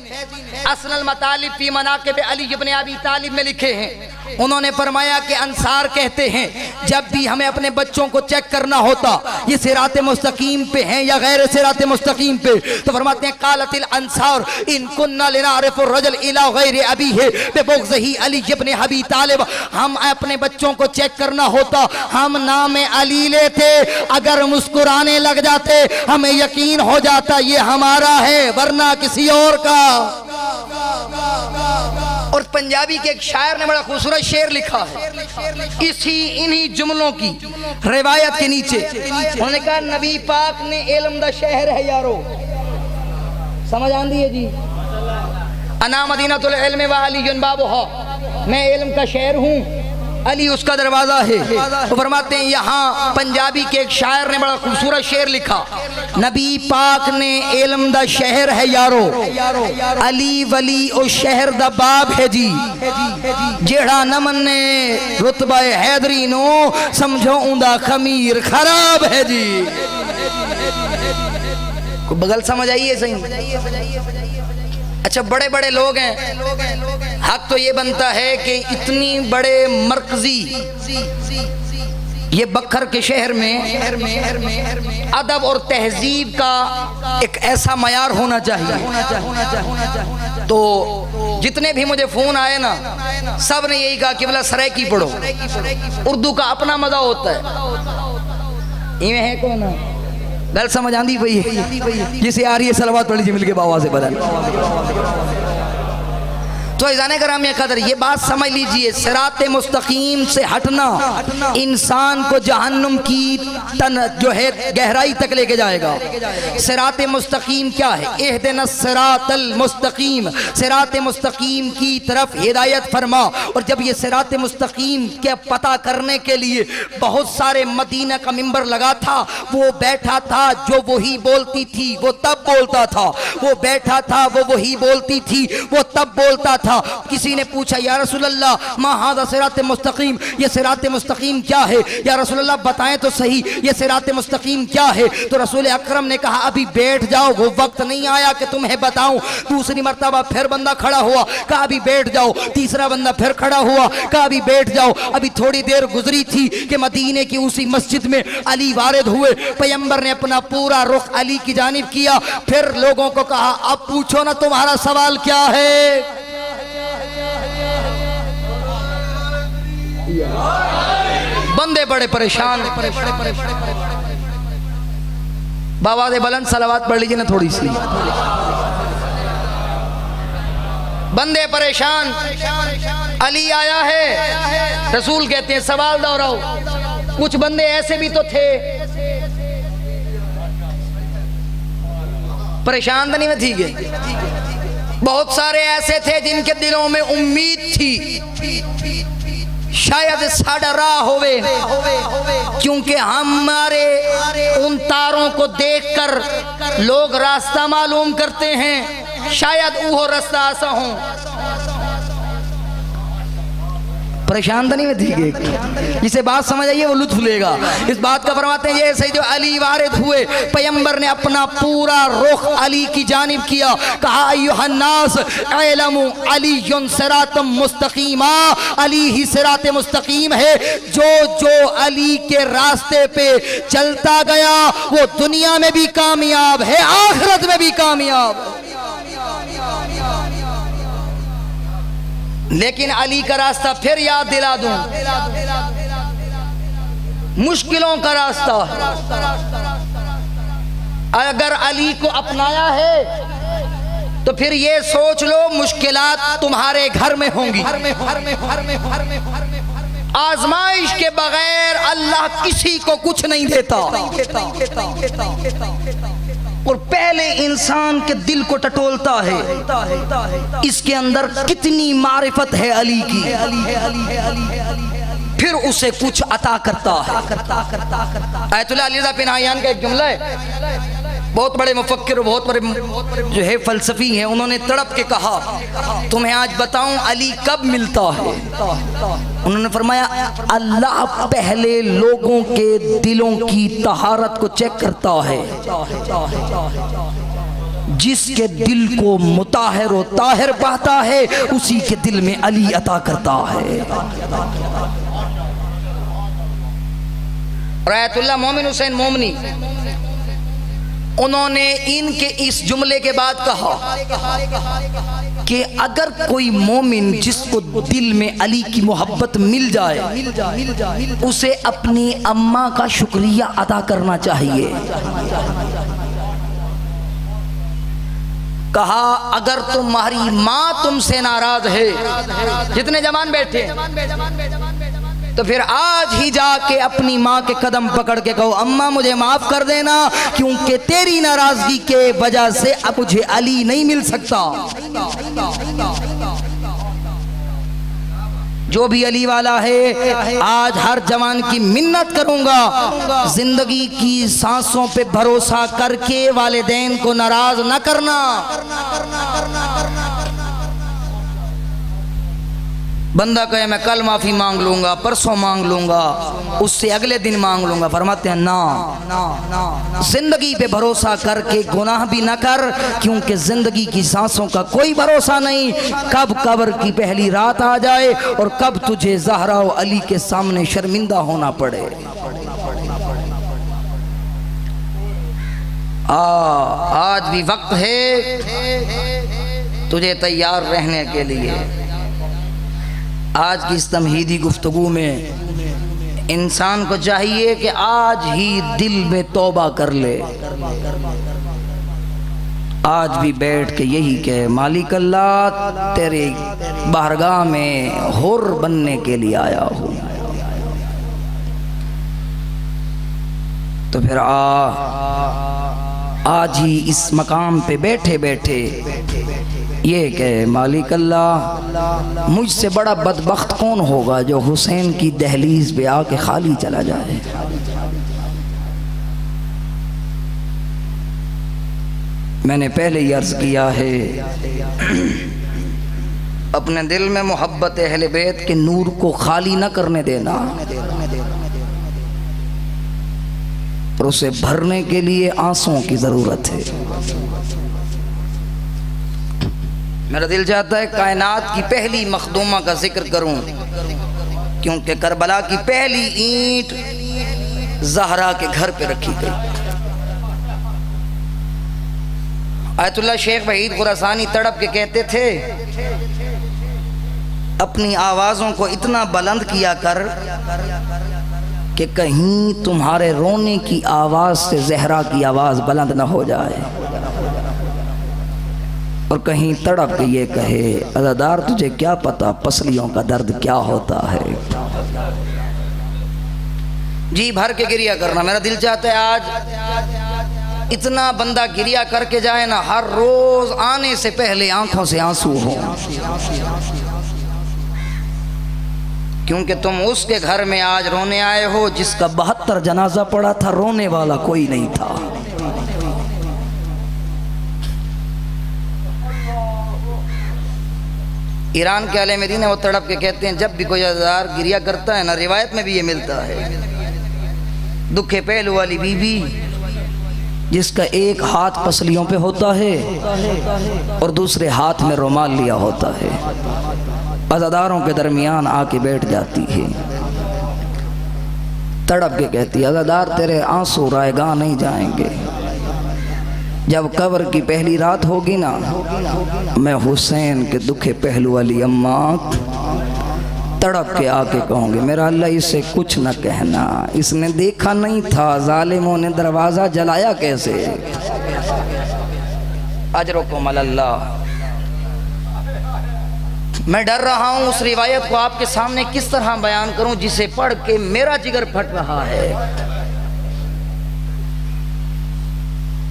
اصل المطالب فی مناقب علی ابن ابی طالب میں لکھے ہیں۔ انہوں نے فرمایا کہ انصار کہتے ہیں جب بھی ہمیں اپنے بچوں کو چیک کرنا ہوتا یہ صراط مستقیم پہ ہیں یا غیر صراط مستقیم پہ، تو فرماتے ہیں قالت الانصار ان کننا لنعرف الرجل الى غیر ابیہ ببغضہ علی ابن ابی طالب۔ ہم اپنے بچوں کو چیک کرنا ہوتا ہم نام علی لیتے، اگر مسکرانے لگ جاتے ہمیں یقین ہو جاتا یہ ہمارا ہے ورنہ کسی اور کا۔ اور پنجابی کے ایک شاعر نے بڑا خوبصورت شعر لکھا ہے انہی جملوں کی روایت کے نیچے، انہوں نے کہا نبی پاک نے علم دا شہر ہے یارو، سمجھ آندی ہے جی؟ انا مدینۃ العلم و علی بابھا، میں علم کا شہر ہوں، علی اس کا دروازہ ہے۔ وہ فرماتے ہیں یہاں پنجابی کے ایک شاعر نے بڑا خوبصورت شعر لکھا، نبی پاک نے علم دا شہر ہے یارو، علی ولی او شہر دا باب ہے جی، جیڑا نہ مننے رتبہ حیدری نو سمجھو اندہ خمیر خراب ہے جی۔ کوئی بغل سمجھ آئیے صحیح؟ اچھا بڑے بڑے لوگ ہیں، حق تو یہ بنتا ہے کہ اتنی بڑے مرکزی یہ بکھر کے شہر میں ادب اور تہذیب کا ایک ایسا معیار ہونا چاہیے۔ تو جتنے بھی مجھے فون آئے نا سب نے یہی کہا کہ بلا سرائکی پڑھو، اردو کا اپنا مزہ ہوتا ہے۔ یہ ہے کون گل سمجھ آندی پئی جسے آ رہی ہے صلوات پڑھ لیجیے مل کے باوا سے بدل۔ تو عزیزان گرامی قدر یہ بات سمجھ لیجئے، صراط مستقیم سے ہٹنا انسان کو جہنم کی جو ہے گہرائی تک لے کے جائے گا۔ صراط مستقیم کیا ہے؟ اہدنا الصراط المستقیم، صراط مستقیم کی طرف ہدایت فرما۔ اور جب یہ صراط مستقیم کے پتہ کرنے کے لیے بہت سارے مدینہ کا منبر لگا تھا، وہ بیٹھا تھا جو وہی بولتی تھی وہ تب بولتا تھا، وہ بیٹھا تھا وہ وہی بولتی تھی وہ تب بولتا تھا۔ کسی نے پوچھا یا رسول اللہ ما ھذا صراط مستقیم، یہ صراط مستقیم کیا ہے؟ یا رسول اللہ بتائیں تو صحیح یہ صراط مستقیم کیا ہے؟ تو رسول اکرم نے کہا ابھی بیٹھ جاؤ، وہ وقت نہیں آیا کہ تمہیں بتاؤں۔ دوسری مرتبہ پھر بندہ کھڑا ہوا، کہا ابھی بیٹھ جاؤ۔ تیسرا بندہ پھر کھڑا ہوا، کہا ابھی بیٹھ جاؤ۔ ابھی تھوڑی دیر گزری تھی کہ مدینے کی اسی مسجد میں علی وارد ہوئے، پیغمبر نے اپنا پورا رخ علی کی جانب کیا، پھر لوگوں کو کہا اب پوچھو نا تمہارا سوال کیا ہے؟ بندے بڑے پریشان، باواز بلند صلوات پڑھ لیجئے نا تھوڑی سی۔ بندے پریشان، علی آیا ہے، رسول کہتے ہیں سوال دہراؤ۔ کچھ بندے ایسے بھی تو تھے پریشان تو نہیں میں تھی گئے، بہت سارے ایسے تھے جن کے دلوں میں امید تھی شاید ساڑا راہ ہوئے، کیونکہ ہمارے ان تاروں کو دیکھ کر لوگ راستہ معلوم کرتے ہیں، شاید وہ راستہ ایسا ہوں۔ پریشان تو نہیں ہوتی کہ جسے بات سمجھ آئیے وہ لطف لے گا۔ اس بات کا فرماتے ہیں جیسے جو علی وارد ہوئے، پیغمبر نے اپنا پورا رخ علی کی جانب کیا، کہا ایھا الناس اعلموا علی صراط مستقیما، علی ہی صراط مستقیم ہے۔ جو علی کے راستے پہ چلتا گیا وہ دنیا میں بھی کامیاب ہے، آخرت میں بھی کامیاب ہے۔ لیکن علی کا راستہ پھر یاد دلا دوں، مشکلوں کا راستہ ہے۔ اگر علی کو اپنایا ہے تو پھر یہ سوچ لو مشکلات تمہارے گھر میں ہوں گی۔ آزمائش کے بغیر اللہ کسی کو کچھ نہیں دیتا، اور پہلے انسان کے دل کو ٹٹولتا ہے اس کے اندر کتنی معرفت ہے علی کی، پھر اسے کچھ عطا کرتا ہے۔ آیت اللہ علی رضا پناہیان کا ایک جملہ ہے، بہت بڑے مفکر اور بہت بڑے جو ہے فلسفی ہیں، انہوں نے تڑپ کے کہا تمہیں آج بتاؤں علی کب ملتا ہے۔ انہوں نے فرمایا اللہ پہلے لوگوں کے دلوں کی طہارت کو چیک کرتا ہے، جس کے دل کو مطہر و طاہر پاتا ہے اسی کے دل میں علی عطا کرتا ہے۔ آیت اللہ مومن حسین مومنی انہوں نے ان کے اس جملے کے بعد کہا کہ اگر کوئی مومن جس کو دل میں علی کی محبت مل جائے اسے اپنی اماں کا شکریہ ادا کرنا چاہیے۔ کہا اگر تمہاری ماں تم سے ناراض ہے، جتنے جوان بیٹھے تو پھر آج ہی جا کے اپنی ماں کے قدم پکڑ کے کہو اماں مجھے معاف کر دینا، کیونکہ تیری ناراضگی کے وجہ سے اب مجھے علی نہیں مل سکتا۔ جو بھی علی والا ہے آج ہر جوان کی منت کروں گا زندگی کی سانسوں پہ بھروسہ کر کے والدین کو ناراض نہ کرنا۔ بندہ کہے میں کل معافی مانگ لوں گا، پرسوں مانگ لوں گا، اس سے اگلے دن مانگ لوں گا، فرماتے ہیں نا، زندگی پہ بھروسہ کر کے گناہ بھی نہ کر، کیونکہ زندگی کی سانسوں کا کوئی بھروسہ نہیں، کب قبر کی پہلی رات آ جائے اور کب تجھے زہرا و علی کے سامنے شرمندہ ہونا پڑے۔ آج بھی وقت ہے تجھے تیار رہنے کے لیے۔ آج کی اس تمہیدی گفتگو میں انسان کو چاہیے کہ آج ہی دل میں توبہ کر لے، آج بھی بیٹھ کے یہی کہ مالک اللہ تیرے بارگاہ میں حر بننے کے لیے آیا ہوں۔ تو پھر آج ہی اس مقام پہ بیٹھے بیٹھے یہ کہ مالک اللہ مجھ سے بڑا بدبخت کون ہوگا جو حسین کی دہلیز پہ آ کے خالی چلا جائے۔ میں نے پہلے ہی عرض کیا ہے اپنے دل میں محبت اہل بیت کے نور کو خالی نہ کرنے دینا، اور اسے بھرنے کے لیے آنسوں کی ضرورت ہے۔ میرا دل چاہتا ہے کائنات کی پہلی مخدومہ کا ذکر کروں، کیونکہ کربلا کی پہلی اینٹ زہرا کے گھر پہ رکھی گئی۔ آیت اللہ شیخ وحید خراسانی تڑپ کے کہتے تھے اپنی آوازوں کو اتنا بلند کیا کر کہ کہیں تمہارے رونے کی آواز سے زہرا کی آواز بلند نہ ہو جائے، اور کہیں تڑپ کے یہ کہے عزادار تجھے کیا پتا پسلیوں کا درد کیا ہوتا ہے۔ جی بھر کے گریہ کرنا۔ میرا دل چاہتا ہے آج اتنا بندہ گریا کر کے جائے نا، ہر روز آنے سے پہلے آنکھوں سے آنسو ہوں، کیونکہ تم اس کے گھر میں آج رونے آئے ہو جس کا 72 جنازہ پڑا تھا، رونے والا کوئی نہیں تھا۔ ایران کے اہل مدینہ وہ تڑپ کے کہتے ہیں جب بھی کوئی عزادار گریا کرتا ہے نا، روایت میں بھی یہ ملتا ہے، دکھے پہلو والی بی بی جس کا ایک ہاتھ پسلیوں پہ ہوتا ہے اور دوسرے ہاتھ میں رومال لیا ہوتا ہے، عزاداروں کے درمیان آ کے بیٹھ جاتی ہے، تڑپ کے کہتی ہے عزادار تیرے آنسو رائے گاہ نہیں جائیں گے، جب قبر کی پہلی رات ہوگی نا، میں حسین کے دکھے پہلو والی اماں تڑپ کے آ کے کہوں گی میرا اللہ اسے کچھ نہ کہنا، اس نے دیکھا نہیں تھا ظالموں نے دروازہ جلایا کیسے۔ اجرکم علی اللہ۔ میں ڈر رہا ہوں اس روایت کو آپ کے سامنے کس طرح بیان کروں جسے پڑھ کے میرا جگر پھٹ رہا ہے،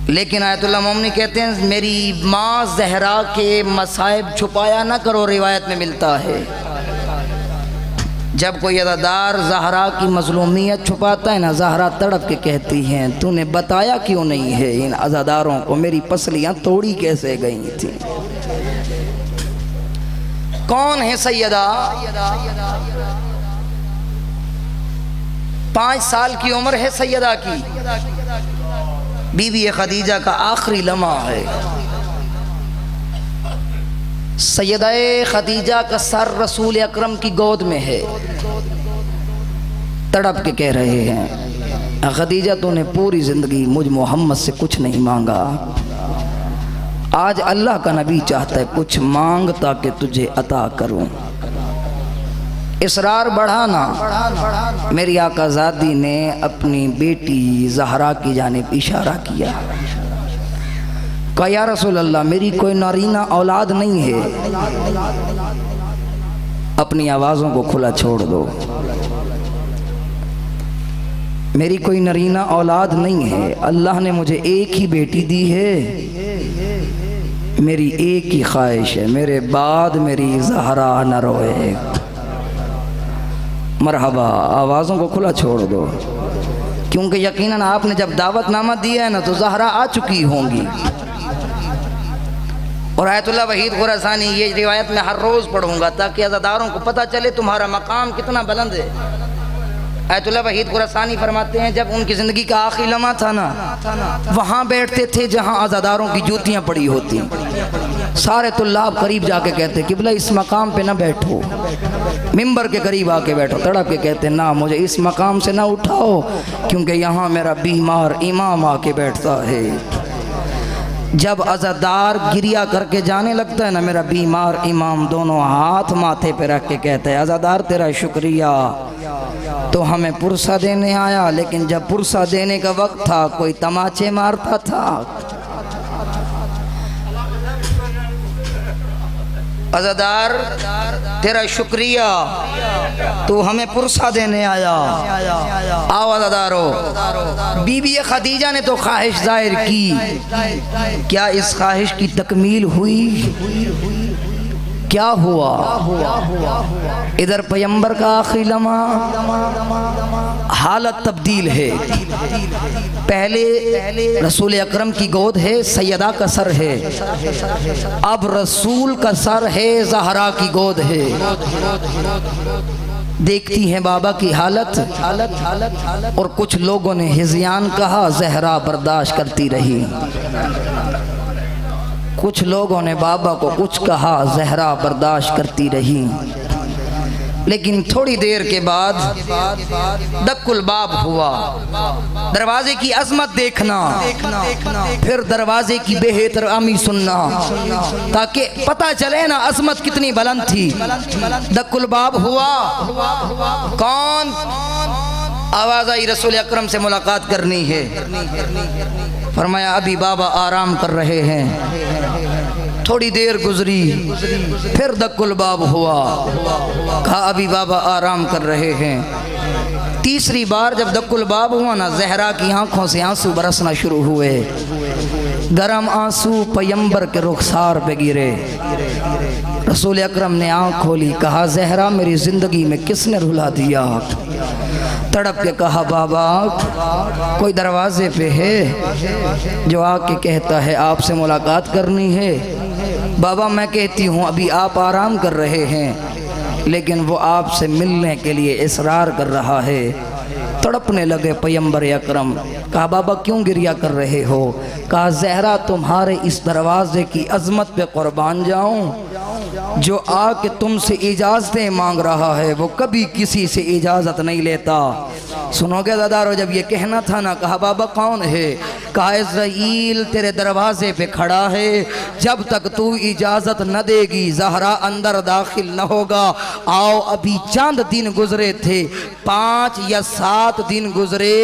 لیکن آیت اللہ مومنی کہتے ہیں میری ماں زہرا کے مصائب چھپایا نہ کرو، روایت میں ملتا ہے جب کوئی عزادار زہرا کی مظلومیت چھپاتا ہے نا، زہرا تڑپ کے کہتی ہیں تو نے بتایا کیوں نہیں ہے ان عزاداروں کو میری پسلیاں توڑی کیسے گئی تھی۔ کون ہے سیدہ؟ 5 سال کی عمر ہے سیدہ کی، بی بی خدیجہ کا آخری لمحہ ہے، سیدہ خدیجہ کا سر رسول اکرم کی گود میں ہے، تڑپ کے کہہ رہے ہیں خدیجہ تو نے پوری زندگی مجھ محمد سے کچھ نہیں مانگا، آج اللہ کا نبی چاہتا ہے کچھ مانگ تاکہ تجھے عطا کروں، اصرار بڑھانا۔ میری آقا زادی نے اپنی بیٹی زہرا کی جانب اشارہ کیا، کہا یا رسول اللہ میری کوئی نارینہ اولاد نہیں ہے، اپنی آوازوں کو کھلا چھوڑ دو، میری کوئی نارینہ اولاد نہیں ہے، اللہ نے مجھے ایک ہی بیٹی دی ہے، میری ایک ہی خواہش ہے میرے بعد میری زہرا نہ روئے۔ مرحبا، آوازوں کو کھلا چھوڑ دو، کیونکہ یقیناً آپ نے جب دعوت نامہ دیا ہے نا تو زہرا آ چکی ہوں گی، اور آیت اللہ وحید خراسانی یہ روایت میں ہر روز پڑھوں گا تاکہ عزاداروں کو پتہ چلے تمہارا مقام کتنا بلند ہے۔ آیت اللہ وحید خراسانی فرماتے ہیں جب ان کی زندگی کا آخری لمحہ تھا نا، وہاں بیٹھتے تھے جہاں عزاداروں کی جوتیاں پڑی ہوتی، سارے طلاب قریب جا کے کہتے قبلہ اس مقام پہ نہ بیٹھو، ممبر کے قریب آ کے بیٹھو، تڑپ کے کہتے نہ مجھے اس مقام سے نہ اٹھاؤ کیونکہ یہاں میرا بیمار امام آ کے بیٹھتا ہے۔ جب عزادار گریا کر کے جانے لگتا ہے نا، میرا بیمار امام دونوں ہاتھ ماتھے پہ رکھ کے کہتا ہے عزادار تیرا شکریہ، تو ہمیں پرسہ دینے آیا، لیکن جب پرسہ دینے کا وقت تھا کوئی تماچے مارتا تھا۔ عزادار تیرا شکریہ، تو ہمیں پرسہ دینے آیا، آو عزادارو۔ بی بی خدیجہ نے تو خواہش ظاہر کی، کیا اس خواہش کی تکمیل ہوئی؟ کیا ہوا؟ ادھر پیغمبر کا آخری لمحہ، حالت تبدیل ہے، پہلے رسول اکرم کی گود ہے، سیدہ کا سر ہے، اب رسول کا سر ہے، زہرا کی گود ہے۔ دیکھتی ہیں بابا کی حالت، اور کچھ لوگوں نے ہذیان کہا، زہرا برداشت کرتی رہی، کچھ لوگوں نے بابا کو کچھ کہا، زہرا برداشت کرتی رہی، لیکن تھوڑی دیر کے بعد دق الباب ہوا، دروازے کی عظمت دیکھنا، پھر دروازے کی بے احترامی سننا، تاکہ پتہ چلے نا عظمت کتنی بلند تھی۔ دق الباب ہوا، کون؟ آواز آئی رسول اکرم سے ملاقات کرنی ہے، فرمایا ابھی بابا آرام کر رہے ہیں، تھوڑی دیر گزری، پھر دق الباب ہوا، کہا ابھی بابا آرام کر رہے ہیں، تیسری بار جب دق الباب ہوا نا، زہرا کی آنکھوں سے آنسو برسنا شروع ہوئے، گرم آنسو پیمبر کے رخسار پہ گرے۔ رسول اکرم نے آنکھ کھولی، کہا زہرا میری زندگی میں کس نے رلا دیا؟ تڑپ کے کہا بابا کوئی دروازے پہ ہے جو آ کے کہتا ہے آپ سے ملاقات کرنی ہے؟ بابا میں کہتی ہوں ابھی آپ آرام کر رہے ہیں، لیکن وہ آپ سے ملنے کے لیے اصرار کر رہا ہے۔ تڑپنے لگے پیمبر اکرم، کہا بابا کیوں گریہ کر رہے ہو؟ کہا زہرا تمہارے اس دروازے کی عظمت پہ قربان جاؤں، جو آ کے تم سے اجازتیں مانگ رہا ہے وہ کبھی کسی سے اجازت نہیں لیتا۔ سنو گے دادارو، جب یہ کہنا تھا نا، کہا بابا کون ہے؟ کہا عزرائیل تیرے دروازے پہ کھڑا ہے، جب تک تو اجازت نہ دے گی زہرا اندر داخل نہ ہوگا۔ آؤ ابھی چند دن گزرے تھے، 5 یا 7 دن گزرے،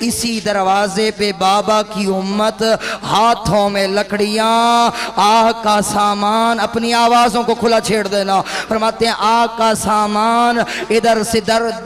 اسی دروازے پہ بابا کی امت ہاتھوں میں لکڑیاں، آگ کا سامان، اپنی آوازوں کو کھلا چھیڑ دینا، فرماتے ہیں آگ کا سامان ادھر سے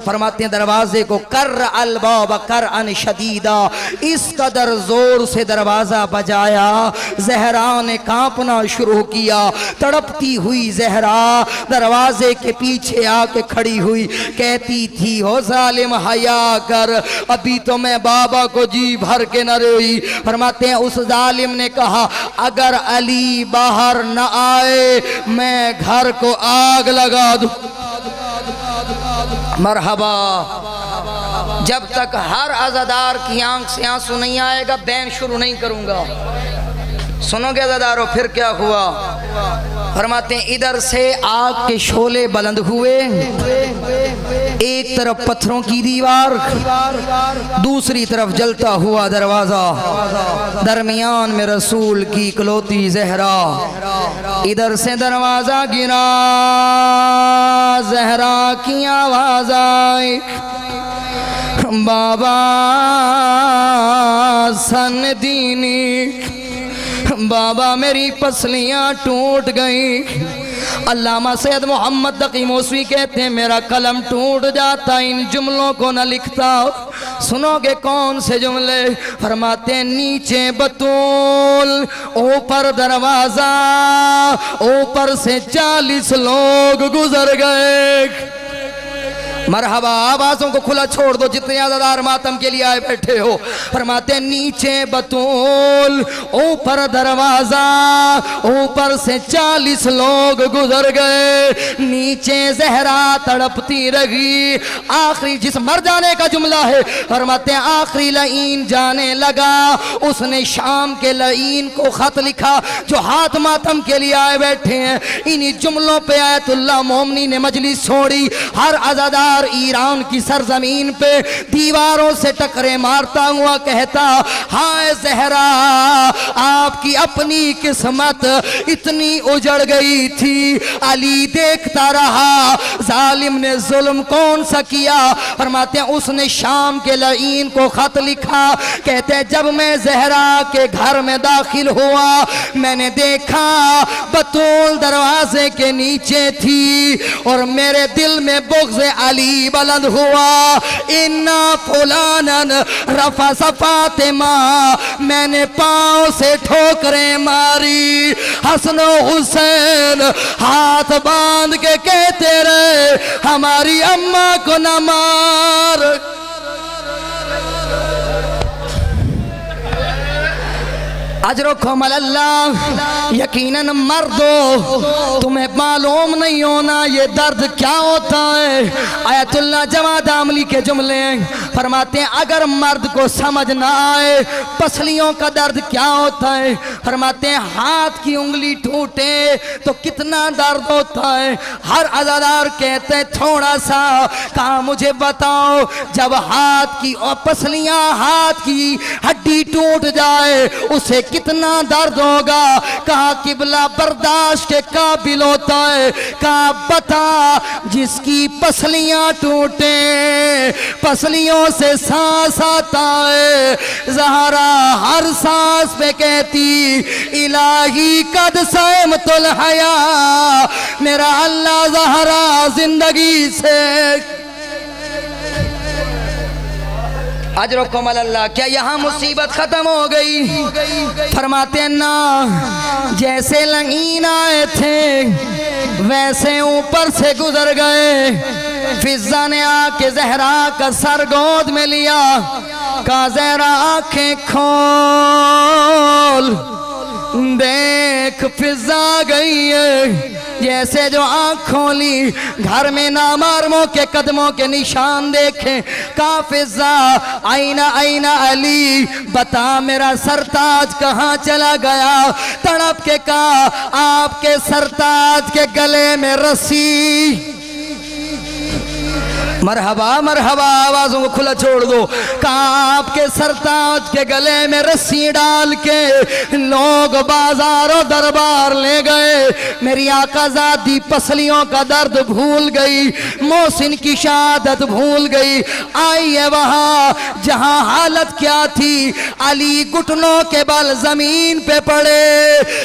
فرماتے ہیں دروازے کو کر الباب کر ان شدیدہ، اس قدر زور سے دروازہ بجایا، زہرا نے کانپنا شروع کیا۔ تڑپتی ہوئی زہرا دروازے کے پیچھے آ کے کھڑی ہوئی، کہتی تھی ہو ظالم حیا کر، ابھی تو میں بابا کو جی بھر کے نہ روئی۔ فرماتے ہیں اس ظالم نے کہا اگر علی باہر نہ آئے میں گھر کو آگ لگا دوں۔ مرحبا، جب تک ہر عزادار کی آنکھ سے آنسو نہیں آئے گا بین شروع نہیں کروں گا۔ سنو گے عزادارو پھر کیا ہوا؟ فرماتے ہیں ادھر سے آگ کے شعلے بلند ہوئے، ایک طرف پتھروں کی دیوار، دوسری طرف جلتا ہوا دروازہ، درمیان میں رسول کی اکلوتی زہرا۔ ادھر سے دروازہ گرا، زہرا کی آواز آئی بابا سن دینی، بابا میری پسلیاں ٹوٹ گئیں۔ علامہ سید محمد تقی موسوی کہتے ہیں میرا قلم ٹوٹ جاتا ان جملوں کو نہ لکھتا۔ سنو گے کون سے جملے؟ فرماتے ہیں نیچے بطول، اوپر دروازہ، اوپر سے 40 لوگ گزر گئے۔ مرحبا، آوازوں کو کھلا چھوڑ دو جتنے عزادار ماتم کے لیے آئے بیٹھے ہو۔ فرماتے ہیں نیچے بطول، اوپر دروازہ، اوپر سے 40 لوگ گزر گئے، نیچے زہرا تڑپتی رہی۔ آخری جس مر جانے کا جملہ ہے، فرماتے ہیں آخری لعین جانے لگا، اس نے شام کے لعین کو خط لکھا جو ہاتھ ماتم کے لیے آئے بیٹھے ہیں۔ انہی جملوں پہ آیت اللہ مومنی نے مجلس چھوڑی۔ ہر عزادار ایران کی سرزمین پہ دیواروں سے ٹکرے مارتا ہوا کہتا ہائے زہرا آپ کی اپنی قسمت اتنی اجڑ گئی تھی، علی دیکھتا رہا، ظالم نے ظلم کون سا کیا؟ فرماتے ہیں اس نے شام کے لعین کو خط لکھا، کہتے ہیں جب میں زہرا کے گھر میں داخل ہوا میں نے دیکھا بطول دروازے کے نیچے تھی اور میرے دل میں بغض علی بلند ہوا۔ اِنَّا فُلَانًا رَفَسَ فاطمہ، میں نے پاؤں سے ٹھوکریں ماری۔ حسن و حسین ہاتھ باندھ کے کہتے رہے ہماری اماں کو نہ مار۔ اجرکم اللہ، یقیناً مردو تمہیں معلوم نہیں ہونا یہ درد کیا ہوتا ہے۔ آیت اللہ جواد عاملی کے جملے ہیں، فرماتے ہیں اگر مرد کو سمجھ نہ آئے پسلیوں کا درد کیا ہوتا ہے، فرماتے ہیں ہاتھ کی انگلی ٹوٹے تو کتنا درد ہوتا ہے۔ ہر عزادار کہتے ہیں تھوڑا سا، کہا مجھے بتاؤ جب ہاتھ کی پسلیاں ہاتھ کی ہڈی ٹوٹ جائے اسے کتنا درد ہوگا؟ کہا قبلہ برداشت کے قابل ہوتا ہے۔ کہا بتا جس کی پسلیاں ٹوٹیں پسلیوں سے سانس آتا ہے، زہرا ہر سانس پہ کہتی الہی قد سیمت الحیاء، میرا اللہ زہرا زندگی سے اجرکم اللہ، کیا یہاں مصیبت ختم ہو گئی؟ فرماتے ہیں نا، جیسے لعین آئے تھے ویسے اوپر سے گزر گئے۔ فضہ نے آ کے زہرا کا سر گود میں لیا، کہا زہرا آنکھیں کھول، دیکھ فضہ گئی ہے۔ جیسے جو آنکھ کھولی، گھر میں نامحرموں کے قدموں کے نشان دیکھیں۔ کہا فضہ آئینہ علی، بتا میرا سرتاج کہاں چلا گیا؟ تڑپ کے کہا آپ کے سرتاج کے گلے میں رسی۔ مرحبا مرحبا، آوازوں کو کھلا چھوڑ دو۔ کہا آپ کے سرتاج کے گلے میں رسی ڈال کے لوگ بازار و دربار لے گئے۔ میری آقا زادی پسلیوں کا درد بھول گئی، محسن کی شہادت بھول گئی، آئی ہے وہاں جہاں حالت کیا تھی۔ علی گھٹنوں کے بل زمین پہ پڑے،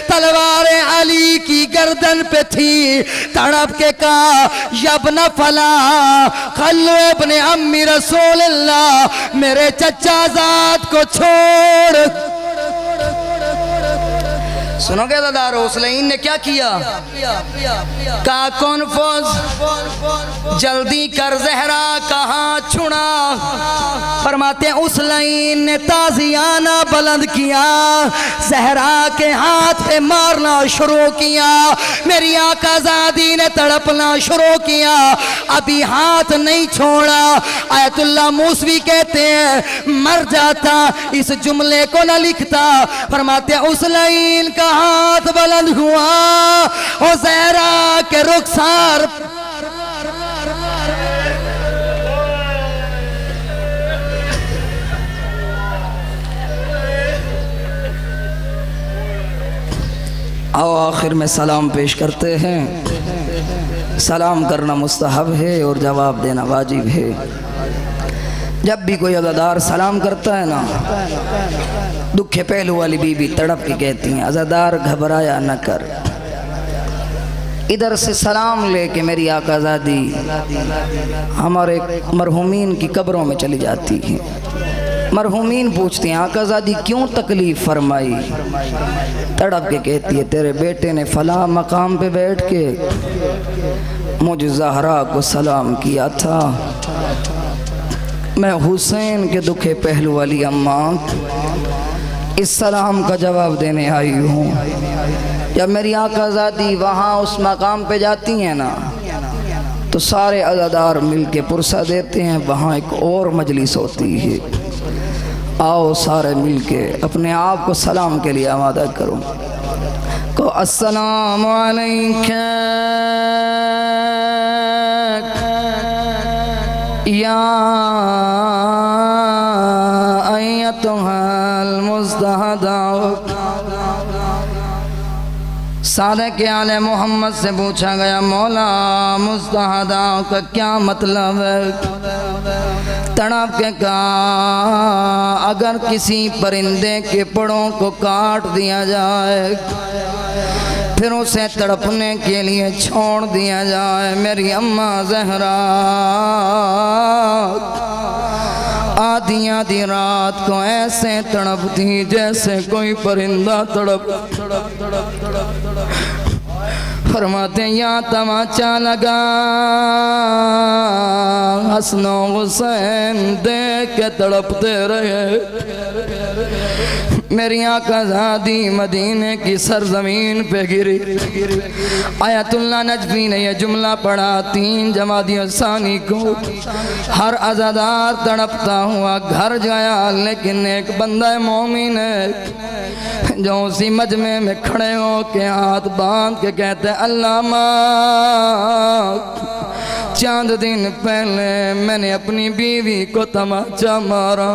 تلوار علی کی گردن پہ تھی۔ تڑپ کے کہا یبن فلاں خلو ابن امی رسول اللہ، میرے چچا زاد کو چھوڑ۔ سنو گے دادار حسین نے کیا کیا؟ کہا کنفوز جلدی کر زہرا کہاں چھڑا؟ فرماتے ہیں اس لعین نے تازیانہ بلند کیا، زہرا کے ہاتھ پہ مارنا شروع کیا۔ میری آقا زادی نے تڑپنا شروع کیا، ابھی ہاتھ نہیں چھوڑا۔ آیت اللہ موسوی کہتے ہیں مر جاتا اس جملے کو نہ لکھتا۔ فرماتے ہیں اس لعین کا ہاتھ بلند ہوا، او زہرا کے رخسار آؤ آخر میں سلام پیش کرتے ہیں۔ سلام کرنا مستحب ہے اور جواب دینا واجب ہے۔ جب بھی کوئی عزادار سلام کرتا ہے نا، دکھے پہلو والی بی بی تڑپ کے کہتی ہیں عزادار گھبرایا نہ کر، ادھر سے سلام لے کے میری آقا زادی ہمارے مرحومین کی قبروں میں چلی جاتی ہیں۔ مرحومین پوچھتے ہیں آقا زادی کیوں تکلیف فرمائی؟ تڑپ کے کہتی ہے تیرے بیٹے نے فلاں مقام پہ بیٹھ کے مجھ زہرا کو سلام کیا تھا، میں حسین کے دکھے پہلو والی اماں اس سلام کا جواب دینے آئی ہوں۔ جب میری آقا زادی وہاں اس مقام پہ جاتی ہیں نا تو سارے عزادار مل کے پرسہ دیتے ہیں، وہاں ایک اور مجلس ہوتی ہے، آؤ سارے مل کے اپنے آپ کو سلام کے لیے آمادہ کرو۔ کو السلام علیکم یا ایتھا المستہدع۔ صادق آل محمد سے پوچھا گیا مولا مستہدع کا کیا مطلب ہے؟ تڑپ کے کہا اگر کسی پرندے کے پڑوں کو کاٹ دیا جائے پھر اسے تڑپنے کے لیے چھوڑ دیا جائے، میری اماں زہرا آدھی آدھی رات کو ایسے تڑپتی جیسے کوئی پرندہ تڑپ۔ فرماتے ہیں یا تماچا لگا حسن و حسین دیکھ کے تڑپتے رہے۔ میری آقا زادی مدینے کی سرزمین پہ گری۔ آیت اللہ نجفی نے یہ جملہ پڑھا 3 جمادی الثانی کو، ہر عزادار تڑپتا ہوا گھر گیا، لیکن ایک بندہ مومن ہے جو اسی مجمع میں کھڑے ہو کے ہاتھ باندھ کے کہتے ہیں اللہ ماں چاند دن پہلے میں نے اپنی بیوی کو تماچا مارا،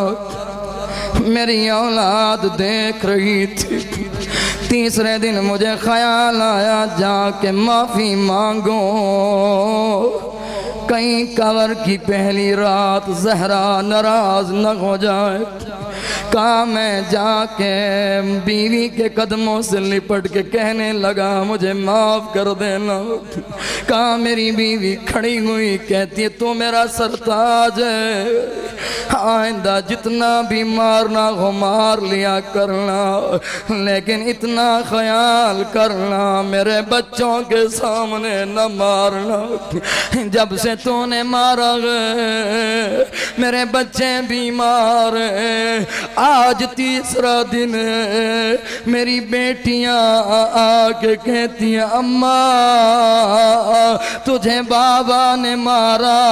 میری اولاد دیکھ رہی تھی، تیسرے دن مجھے خیال آیا جا کے معافی مانگو، کہیں قبر کی پہلی رات زہرا ناراض نہ ہو جائے۔ کہا میں جا کے بیوی کے قدموں سے لپٹ کے کہنے لگا مجھے معاف کر دینا. کہا میری بیوی کھڑی ہوئی کہتی ہے تو میرا سرتاج ہے, آئندہ جتنا بھی مارنا ہو مار لیا کرنا, لیکن اتنا خیال کرنا میرے بچوں کے سامنے نہ مارنا. جب سے تو نے مارا گئے میرے بچے بیمار ہیں, آج تیسرا دن ہے, میری بیٹیاں آ کے کہتی ہیں اماں تجھے بابا نے مارا,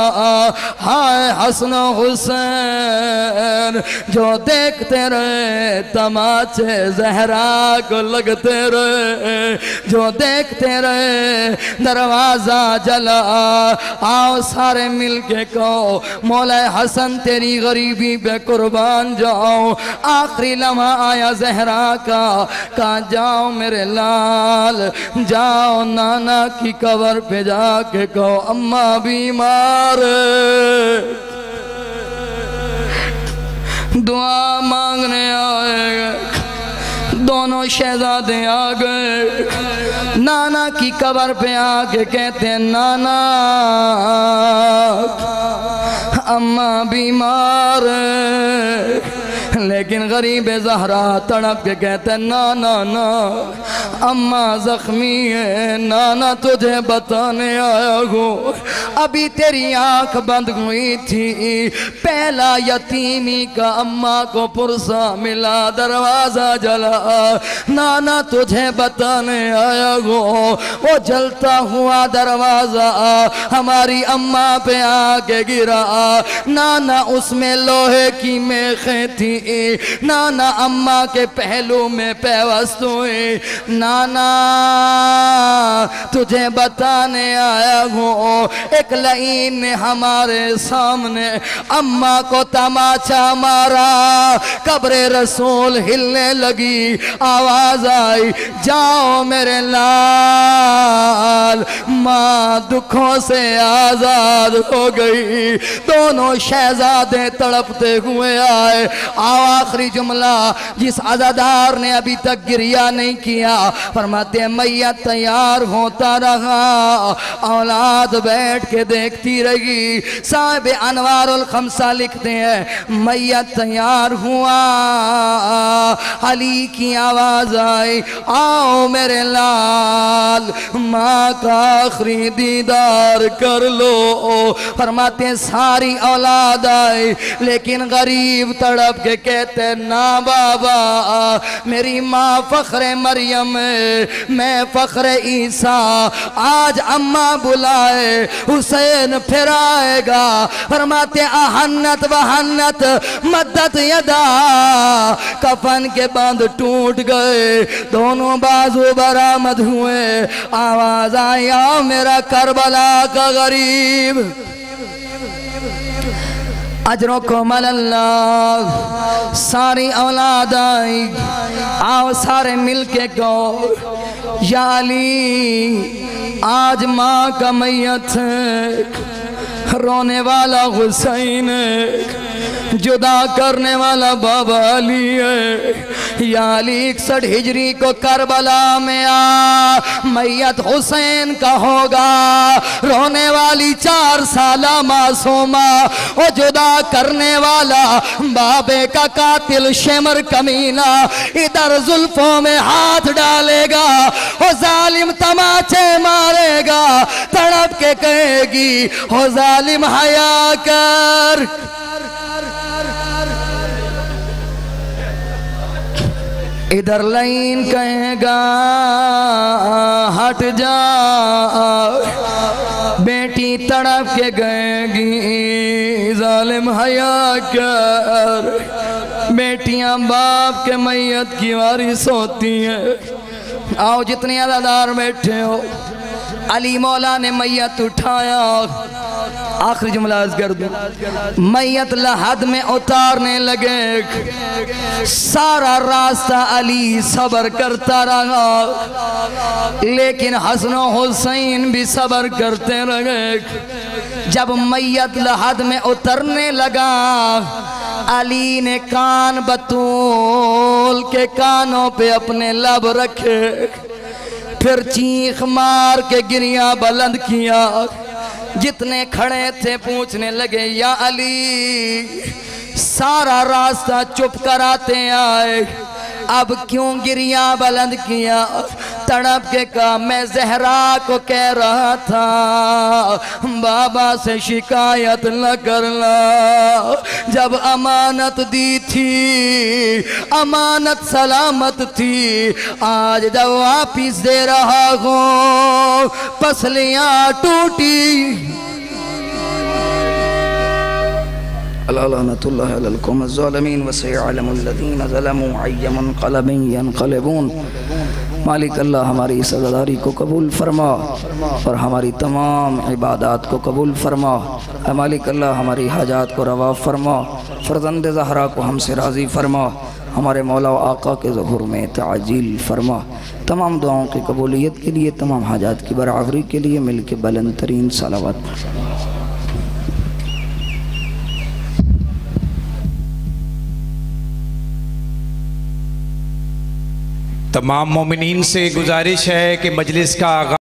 ہائے حسن و حسین جو دیکھتے رہے تماچے زہرا کو لگتے رہے, جو دیکھتے رہے دروازہ جلا. آؤ سارے مل کے کہو مولا حسن تیری غریبی پہ قربان جاؤ. آخری لمحہ آیا زہرا کا, کہا جاؤ میرے لال جاؤ نانا کی قبر پہ جا کے کہو اماں بیمار دعا مانگنے آئے گئے. دونوں شہزادے آ گئے, نانا کی قبر پہ آ کے کہتے ہیں نانا اماں بیمار ہے, لیکن غریب زہرا تڑپ کے کہتے ہیں نانا اماں زخمی ہے, نانا تجھے بتانے آیا ہوں ابھی تیری آنکھ بند ہوئی تھی, پہلا یتیمی کا اماں کو پرسا ملا, دروازہ جلا, نانا تجھے بتانے آیا ہوں. وہ جلتا ہوا دروازہ ہماری اماں پہ آگے گرا, نانا اس میں لوہے کی میخیں تھی, نانا اماں کے پہلو میں پیوست ہوئی. نانا تجھے بتانے آیا ہوں ایک لعین نے ہمارے سامنے اماں کو تماچا مارا. قبر رسول ہلنے لگی, آواز آئی جاؤ میرے لال ماں دکھوں سے آزاد ہو گئی. دونوں شہزادے تڑپتے ہوئے آئے. آخری جملہ جس عزادار نے ابھی تک گریہ نہیں کیا فرماتے ہیں میت تیار ہوتا رہا, اولاد بیٹھ کے دیکھتی رہی. صاحب انوار الخمسہ لکھتے ہیں میت تیار ہوا, علی کی آواز آئی آؤ میرے لال ماں کا آخری دیدار کر لو. فرماتے ہیں ساری اولاد آئی, لیکن غریب تڑپ کے کہتے ہیں نا بابا میری ماں فخر مریم ہے, میں فخر عیسیٰ. آج اماں بلائے حسین پھر آئے گا. فرماتے احنت وحنت مدت یدا, کفن کے بند ٹوٹ گئے, دونوں بازو برآمد ہوئے. آواز آئی آؤ میرا کربلا کا غریب اجرکم اللہ. ساری اولاد آئی, آؤ سارے مل کے کہو یا علی آج ماں کا میت ہے, رونے والا حسین ہے, جدا کرنے والا بابا علی ہے. یا علی 61 ہجری کو کربلا میں آ, میت حسین کا ہوگا. رونے والی 4 سالہ معصومہ, وہ جدا کرنے والا بابے کا قاتل شمر کمینہ ادھر زلفوں میں ہاتھ ڈالے گا, وہ ظالم تماچے مارے گا. تڑپ کے کہے گی وہ ظالم حیا کر. ادھر لائن کہے گا ہٹ جا, بیٹی تڑپ کے گئے گی ظالم حیا کر. بیٹیاں باپ کے میت کی وارث ہوتی ہیں. آؤ جتنی عزادار بیٹھے ہو, علی مولا نے میت اٹھایا. آخری جملہ عرض کر دوں, میت لحد میں اتارنے لگے, سارا راستہ علی صبر کرتا رہا, لیکن حسن و حسین بھی صبر کرتے رہے. جب میت لحد میں اترنے لگا علی نے کان بطول کے کانوں پہ اپنے لب رکھے، پھر چیخ مار کے گریاں بلند کیا۔ جتنے کھڑے تھے پوچھنے لگے یا علی سارا راستہ چپ کراتے آئے، اب کیوں گریاں بلند کیا؟ تڑپ کے کہا میں زہرا کو کہہ رہا تھا بابا سے شکایت نہ کرنا، جب امانت دی تھی امانت سلامت تھی، آج جب واپس دے رہا ہوں پسلیاں ٹوٹی۔ لعنت اللہ علی القوم الظالمین وسيعلم الذین ظلموا أي منقلب ينقلبون۔ مالک اللہ ہماری اس عزاداری کو قبول فرما اور ہماری تمام عبادات کو قبول فرما۔ اے مالک اللہ ہماری حاجات کو روا فرما، فرزند زہرا کو ہم سے راضی فرما، ہمارے مولا و آقا کے ظہور میں تعجیل فرما۔ تمام دعاؤں کی قبولیت کے لیے، تمام حاجات کی برابری کے لیے مل کے بلند ترین صلوات۔ تمام مومنین سے گزارش ہے کہ مجلس کا آغاز